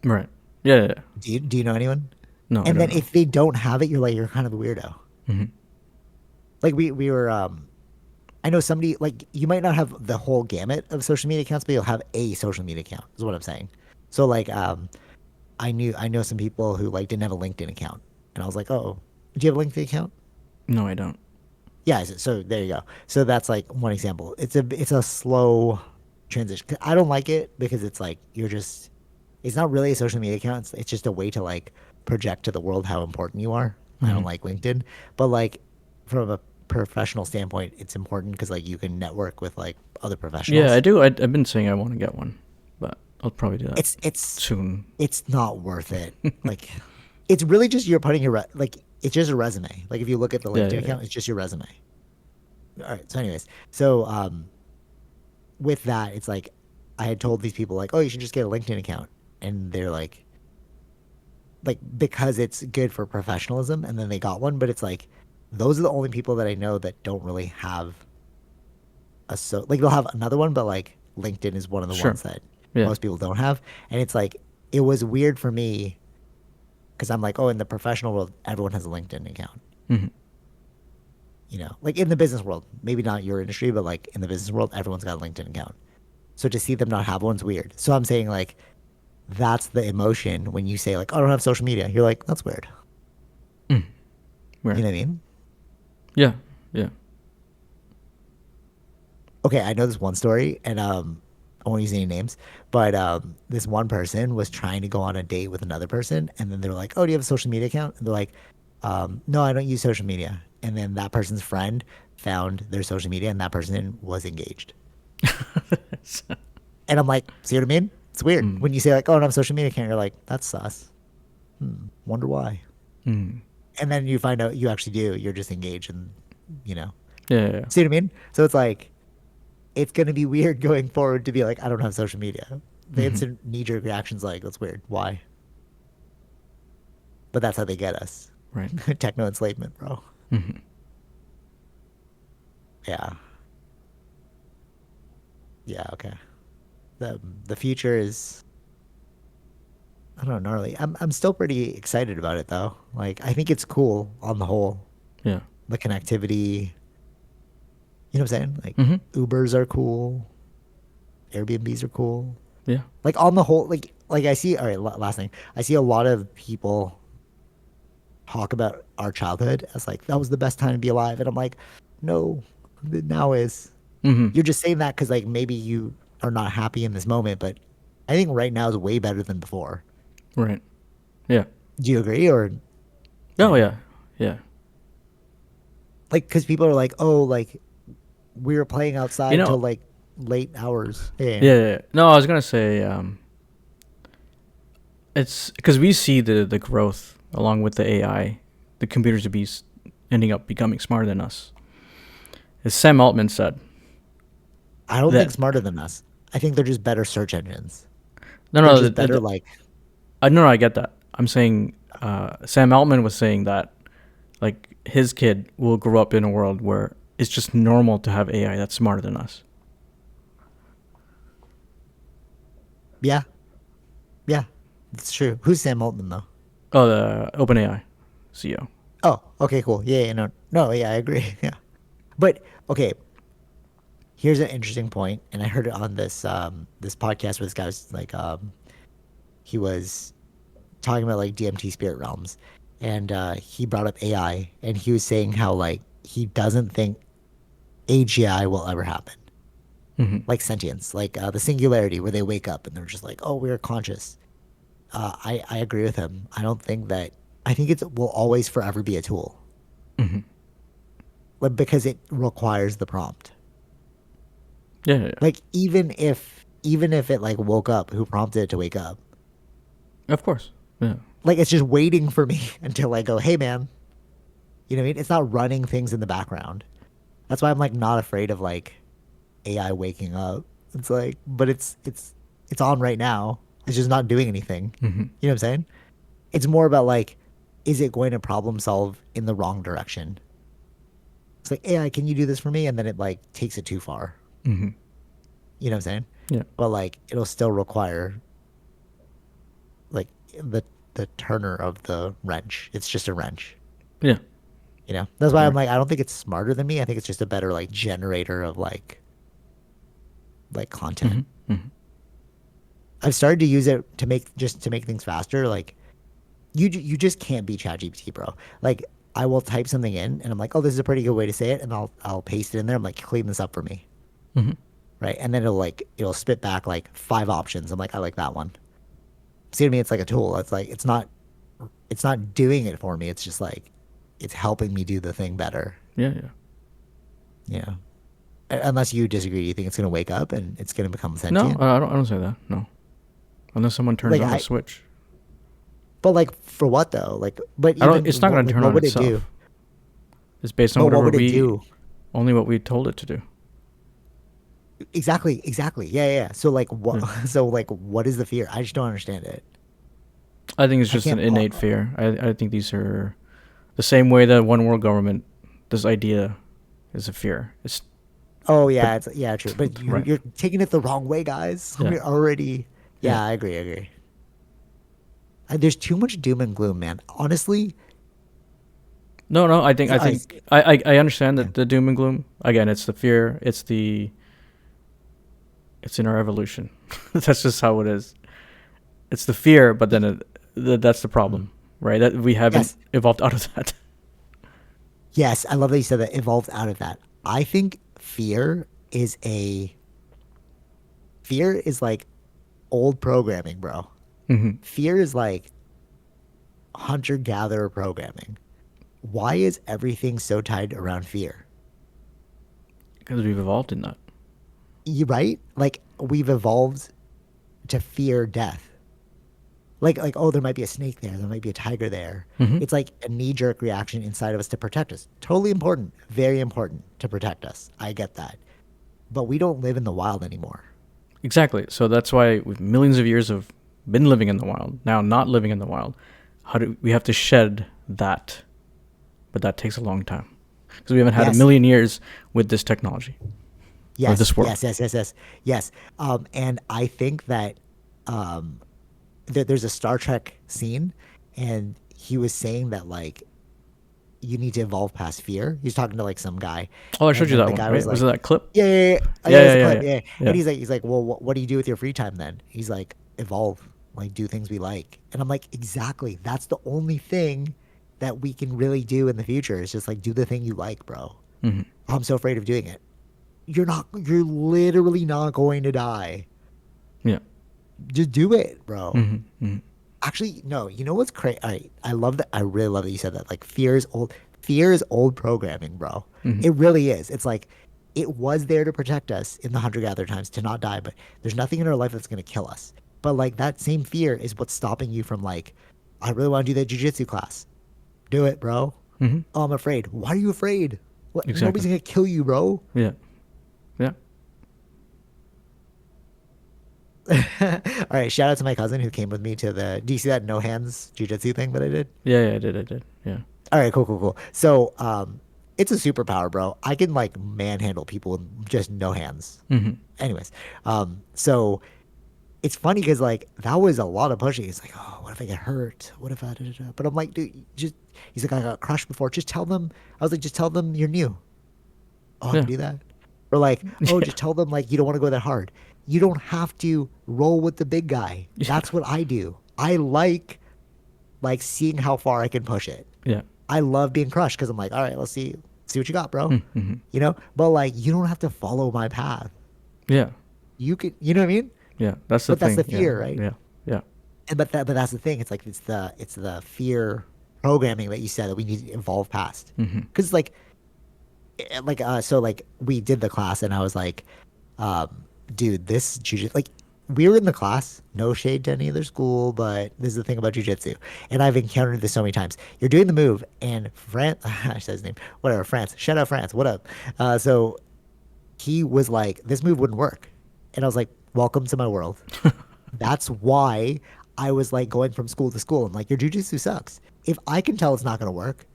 Right. Yeah, yeah, yeah. Do you know anyone? No, I And don't then know. if they don't have it, you're like you're kind of a weirdo. Hmm. Like we were I know somebody like you might not have the whole gamut of social media accounts, but you'll have a social media account. Is what I'm saying. So like I know some people who like didn't have a LinkedIn account, and I was like, oh, do you have a LinkedIn account? No, I don't. Yeah. So there you go. So that's like one example. It's a slow transition. 'Cause I don't like it because it's like you're just it's not really a social media account. It's just a way to like project to the world how important you are. I Hmm. don't like LinkedIn, but like from a professional standpoint, it's important because like you can network with like other Yeah, I professionals. do. I've been saying I want to get one, but I'll probably do that It's it's soon. it's not worth it. Like it's really just you're putting like it's just a resume. Like if you look at the Yeah, LinkedIn yeah, yeah. account, it's just your resume. All right. So anyways, so with that, it's like I had told these people like, oh, you should just get a LinkedIn account, and they're like because it's good for professionalism, and then they got one, but it's like those are the only people that I know that don't really have like they'll have another one, but like LinkedIn is one of the Sure. ones that Yeah. most people don't have, and it's like it was weird for me because I'm like, oh, in the professional world, everyone has a LinkedIn account. Hmm. Like in the business world, maybe not your industry, but like in the business world, everyone's got a LinkedIn account. So to see them not have one's weird. So I'm saying like that's the emotion when you say like, oh, I don't have social media. You're like, that's weird. Mm. You Where? know what I mean? Yeah. Yeah. Okay, I know this one story, and I won't use any names, but this one person was trying to go on a date with another person, and then they were like, "Oh, do you have a social media account?" And they're like, "No, I don't use social media." And then that person's friend found their social media, and that person was engaged. And I'm like, "See what I mean? It's weird Mm. when you say like, oh, I don't have a social media account." You're like, "That's sus. Wonder why." Mm. And then you find out you actually do. You're just engaged, and you know, Yeah, yeah, yeah. see what I mean? So it's like it's gonna be weird going forward to be like, I don't have social media. The Hmm. instant knee jerk reaction's like, that's weird. Why? But that's how they get us. Right. Techno enslavement, bro. Hmm. Yeah. Yeah, okay. The future is I don't know, gnarly. I'm still pretty excited about it though. Like I think it's cool on the whole. Yeah. The connectivity. You know what I'm saying? Like Hmm. Ubers are cool. Airbnbs are cool. Yeah. Like on the whole, like I see. All right, last thing. I see a lot of people talk about our childhood as like that was the best time to be alive, and I'm like, no, now is. Mm-hmm. You're just saying that because like maybe you are not happy in this moment, but I think right now is way better than before. Right. Yeah. Do you agree or Oh no? yeah. Yeah. Like because people are like, oh, like we were playing You outside till know. like late hours. Yeah. Yeah. Yeah, yeah. No, I was gonna say it's because we see the growth along with the AI, the computers to be ending up becoming smarter than us. As Sam Altman said I don't think that smarter than us. I think they're just better search engines. no They're no just better like no, I get that. I'm saying Sam Altman was saying that like his kid will grow up in a world where it's just normal to have AI that's smarter than us. yeah, yeah. It's true. Who's Sam Altman though? Oh, the OpenAI CEO. Oh, okay, cool. Yeah, yeah, no, no, yeah, I agree. Yeah, but okay. Here's an interesting point, and I heard it on this podcast where this guy was like he was talking about like DMT spirit realms, and he brought up AI, and he was saying how like he doesn't think AGI will ever happen, Mm-hmm. like sentience, like the singularity where they wake up and they're just like, oh, we're conscious. I agree with him. I don't think that. I think it will always forever be a tool, Mm-hmm. like, because it requires the prompt. Yeah, yeah, yeah. Like even if it like woke up, who prompted it to wake up? Of course. Yeah. Like it's just waiting for me until I go, hey man. You know what I mean? It's not running things in the background. That's why I'm like not afraid of like AI waking up. It's like, but it's on right now. It's just not doing anything. Mm-hmm. You know what I'm saying? It's more about like, is it going to problem solve in the wrong direction? It's like AI, can you do this for me? And then it like takes it too far. Mm-hmm. You know what I'm saying? Yeah. But like it'll still require like the turner of the wrench. It's just a wrench. Yeah. You know? That's why I'm Right. like, I don't think it's smarter than me. I think it's just a better like generator of like Mm-hmm. content. Mm-hmm. I've started to use it to make just to make things faster. Like you just can't beat ChatGPT, bro. Like I will type something in and I'm like, oh, this is a pretty good way to say it, and I'll paste it in there. I'm like, clean this up for me, Mm-hmm. right? And then it'll spit back like five options. I'm like, I like that one. See what I mean? It's like a tool. It's like it's not doing it for me. It's just like it's helping me do the thing better. Yeah, yeah. You know, unless you disagree, you think it's gonna wake up and it's gonna become No, sentient. I don't say that. No. Unless someone turns Like on the I, switch. but like for what though? Like, but I don't even it's not what going to like turn what on would it do? itself. It's based on But what whatever would it we do? only what we told it to do. Exactly, exactly. Yeah, yeah, yeah. So like what? Yeah. So like what is the fear? I just don't understand it. I think it's I just an can't. innate fear. I think these are the same way that one world government, this idea is a fear. It's Oh but yeah, it's yeah, true. But right. you're taking it the wrong way, guys. Yeah. We're already. Yeah. Yeah, I agree. I agree. There's too much doom and gloom, man. Honestly, No, no. all right, I understand yeah. that the doom and gloom. Again, it's the fear. It's in our evolution. That's just how it is. It's the fear, but then that's the Mm. problem, right? That we haven't Yes, evolved out of that. yes. I love that you said that. Evolved out of that. I think fear is like old programming, bro. Hmm. Fear is like hunter gatherer programming. Why is everything so tied around fear? Because we've evolved in that. You right? Like we've evolved to fear death. Like oh, there might be a snake there, there might be a tiger there. Hmm. It's like a knee jerk reaction inside of us to protect us. Totally important, very important to protect us. I get that, but we don't live in the wild anymore. Exactly. So that's why with millions of years of been living in the wild, now not living in the wild, how do we have to shed that? But that takes a long time because we haven't had a Yes, million years with this technology or yes, this world. yes, yes, yes, yes, yes. And I think that um, there's a Star Trek scene, and he was saying that like you need to evolve past fear. He's talking to like some guy, Oh, I showed and you then that the one, guy was right? Was it like, that clip? yeah, yeah, yeah, oh, yeah, Yeah, it's yeah, a yeah, clip, yeah, yeah. And yeah. he's like, well, what do you do with your free time then? He's like, evolve, like do things we like. And I'm like, exactly. That's the only thing that we can really do in the future is just like do the thing you like, bro. Mm-hmm. I'm so afraid of doing it. You're literally not going to die. Yeah. Just do it, bro. Mm-hmm. Mm-hmm. Actually, no. You know what's crazy? I love that. I really love that you said that. Like fear is old. Fear is old programming, bro. Mm-hmm. It really is. It's like it was there to protect us in the hunter gatherer times to not die, but there's nothing in our life that's gonna kill us. But like that same fear is what's stopping you from like, I really want to do that jujitsu class. Do it, bro. Mm-hmm. Oh, I'm afraid. Why are you afraid? What? Nobody's Exactly. gonna kill you, bro. Yeah. Yeah. All right. Shout out to my cousin who came with me to the. Do you see that no hands jujitsu thing that I did? Yeah. Yeah. I did. I did. Yeah. All right, cool, cool, cool. So, it's a superpower, bro. I can like manhandle people with just no hands. Mm-hmm. Anyways, so it's funny because like that was a lot of pushing. It's like, oh, what if I get hurt? What if I? Da, da, da? But I'm like, dude, just he's like, I got crushed before. Just tell them. I was like, just tell them you're new. Oh, I can Yeah. do that. Or like, oh, Yeah. just tell them like you don't want to go that hard. You don't have to roll with the big guy. Yeah. That's what I do. I like seeing how far I can push it. Yeah. I love being crushed because I'm like, all right, let's see what you got, bro. Mm-hmm. You know, but like you don't have to follow my path. Yeah. You could, you know what I mean? Yeah. That's the But that's thing. the Yeah. fear, right? Yeah. Yeah. And but that's the thing. It's like it's the fear programming that you said that we need to evolve past. Mm-hmm. Because so like we did the class and I was like, dude, this jujitsu like we were in the class, no shade to any other school, but this is the thing about jujitsu, and I've encountered this so many times. You're doing the move, and France, I said his name, whatever, France, shout out France, what up? So he was like, this move wouldn't work, and I was like, welcome to my world. That's why I was like going from school to school. I'm like, your jujitsu sucks. If I can tell it's not gonna work,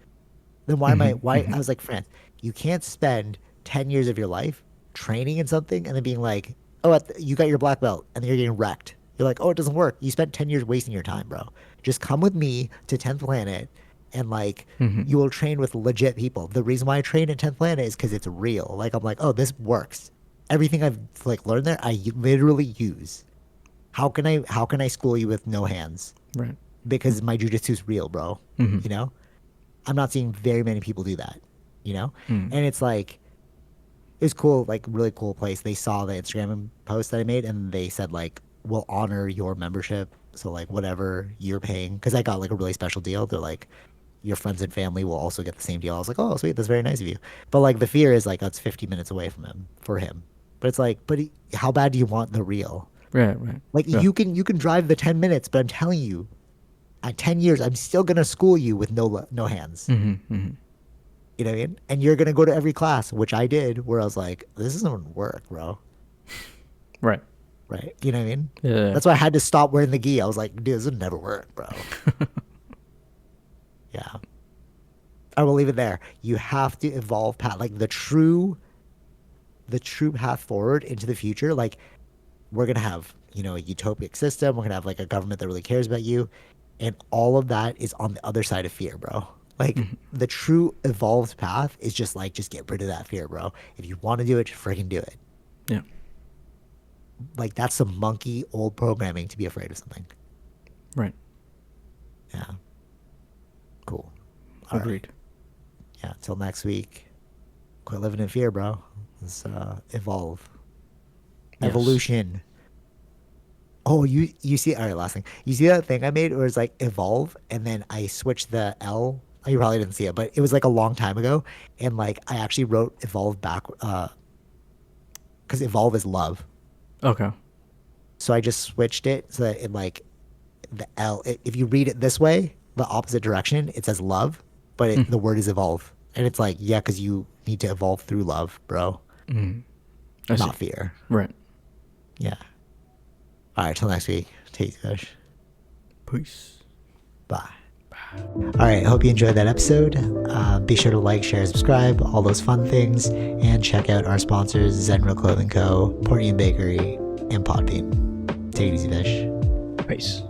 then why am I? Mm-hmm. Why Mm-hmm. I was like, France, you can't spend 10 years of your life training in something and then being like, oh, you got your black belt and then you're getting wrecked. You're like, oh, it doesn't work. You spent 10 years wasting your time, bro. Just come with me to 10th Planet and like Mm-hmm. you will train with legit people. The reason why I train at 10th Planet is because it's real. Like I'm like, oh, this works. Everything I've like learned there, I literally use. How can I school you with no hands? Right. Because my jujitsu's real, bro. Mm-hmm. You know? I'm not seeing very many people do that, you know? Mm. And it's like, it was cool, like really cool place. They saw the Instagram post that I made and they said like, we'll honor your membership. So like whatever you're paying, because I got like a really special deal. They're like, your friends and family will also get the same deal. I was like, oh, sweet, that's very nice of you. But like the fear is like, oh, it's 50 minutes away from him for him. But it's like, how bad do you want the real? Right. Right. Like Yeah. you can drive the 10 minutes, but I'm telling you, at 10 years, I'm still gonna school you with no hands. Mm-hmm. Mm-hmm. You know what I mean? And you're gonna go to every class, which I did, where I was like, this doesn't work, bro. Right. Right? You know what I mean? Yeah. That's why I had to stop wearing the gi. I was like, dude, this would never work, bro. Yeah. I will leave it there. You have to evolve path, like the true path forward into the future. Like we're gonna have, a utopic system. We're gonna have like a government that really cares about you, and all of that is on the other side of fear, bro. Like the true evolved path is just get rid of that fear, bro. If you want to do it, just freaking do it. Yeah. Like that's some monkey old programming to be afraid of something. Right. Yeah. Cool. All right. Agreed. Yeah. Till next week. Quit living in fear, bro. Let's evolve. Yes. Evolution. Oh, you see? All right, last thing. You see that thing I made where it's like evolve, and then I switched the L. Oh, you probably didn't see it, but it was like a long time ago, and like I actually wrote evolve back, because evolve is love. Okay. So I just switched it so that it like the L. If you read it this way, the opposite direction, it says love, but the word is evolve, and it's like yeah, because you need to evolve through love, bro, I see. not fear. Right. Yeah. All right, till next week. Take it, Fish. Peace. Bye. All right, hope you enjoyed that episode. Be sure to like, share, subscribe, all those fun things, and check out our sponsors, Zenro Clothing Co., Portian Bakery, and Podbean. Take it easy, Fish. Peace.